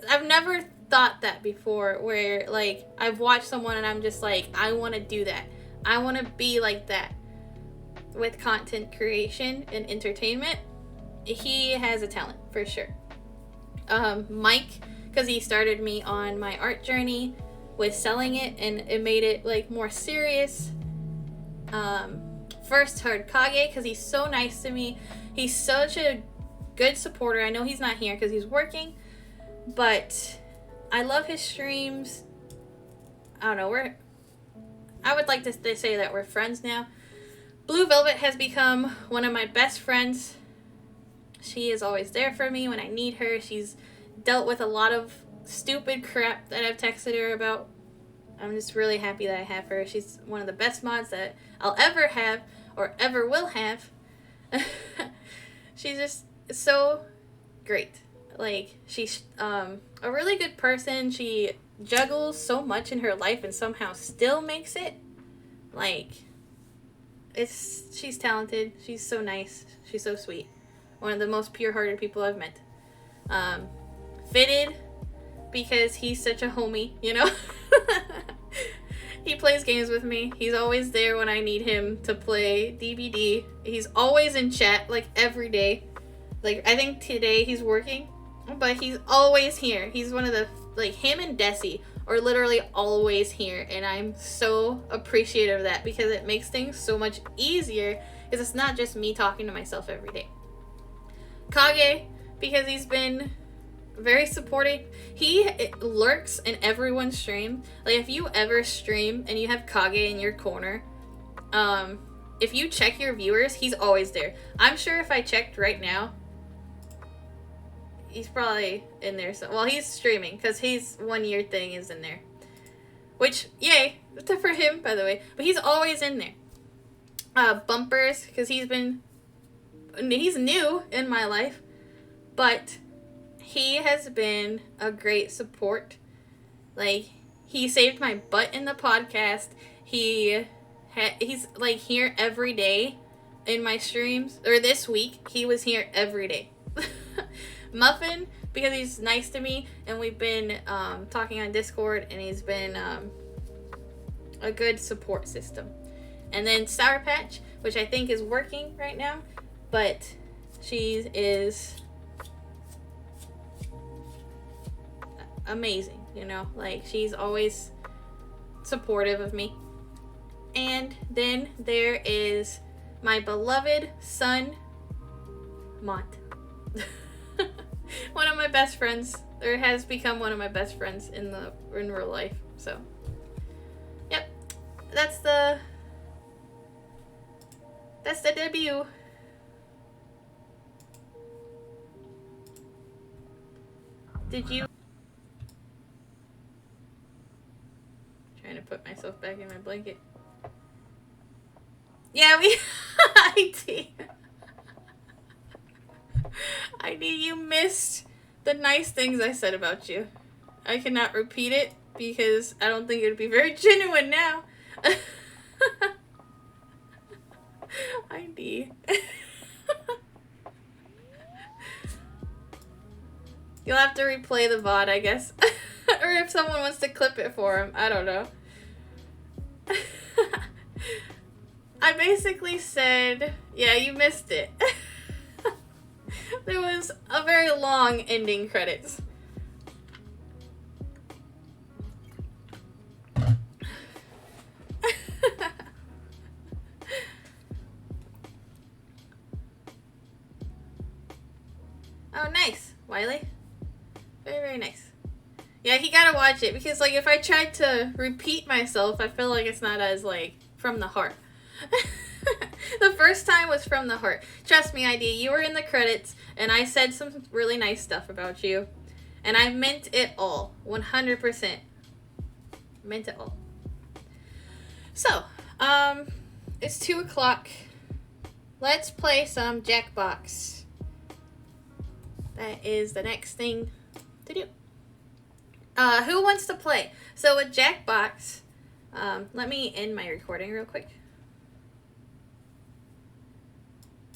I've never thought that before, where like I've watched someone and I'm just like, I want to do that. I want to be like that with content creation and entertainment. He has a talent for sure. Mike, because he started me on my art journey with selling it, and it made it like more serious. First heard Kage, because he's so nice to me. He's such a good supporter. I know he's not here because he's working, but I love his streams. I don't know, I would like to say that we're friends now. Blue Velvet has become one of my best friends. She is always there for me when I need her. She's dealt with a lot of stupid crap that I've texted her about. I'm just really happy that I have her. She's one of the best mods that I'll ever have or ever will have. She's just so great. Like, she's a really good person. She juggles so much in her life and somehow still makes it. Like, she's talented. She's so nice. She's so sweet. One of the most pure-hearted people I've met. Fitted, because he's such a homie, you know? He plays games with me. He's always there when I need him to play DBD. He's always in chat, like, every day. Like, I think today he's working, but he's always here. He's one of the, like, him and Desi are literally always here, and I'm so appreciative of that, because it makes things so much easier, because it's not just me talking to myself every day. Kage, because he's been very supportive. He lurks in everyone's stream. Like, if you ever stream and you have Kage in your corner, if you check your viewers, he's always there. I'm sure if I checked right now, he's probably in there. So, well, he's streaming because his 1 year thing is in there. Which, yay, for him, by the way. But he's always in there. Bumpers, because he's new in my life, but he has been a great support. Like, he saved my butt in the podcast. He's like here every day in my streams, or this week he was here every day. Muffin, because he's nice to me and we've been talking on Discord, and he's been a good support system. And then Sour Patch, which I think is working right now, but she is amazing, you know, like, she's always supportive of me. And then there is my beloved son, Mont. One of my best friends, or has become one of my best friends in real life. So, yep, that's the debut. Did you? Trying to put myself back in my blanket. Yeah, ID, you missed the nice things I said about you. I cannot repeat it because I don't think it would be very genuine now. ID. You'll have to replay the VOD, I guess. Or if someone wants to clip it for him. I don't know. I basically said, yeah, you missed it. There was a very long ending credits. Oh, nice, Wiley. Very, very nice. Yeah, he gotta watch it, because, like, if I tried to repeat myself, I feel like it's not as, like, from the heart. The first time was from the heart. Trust me, ID, you were in the credits, and I said some really nice stuff about you. And I meant it all. 100%. Meant it all. So, it's 2 o'clock. Let's play some Jackbox. That is the next thing to do. Who wants to play? So with Jackbox, let me end my recording real quick.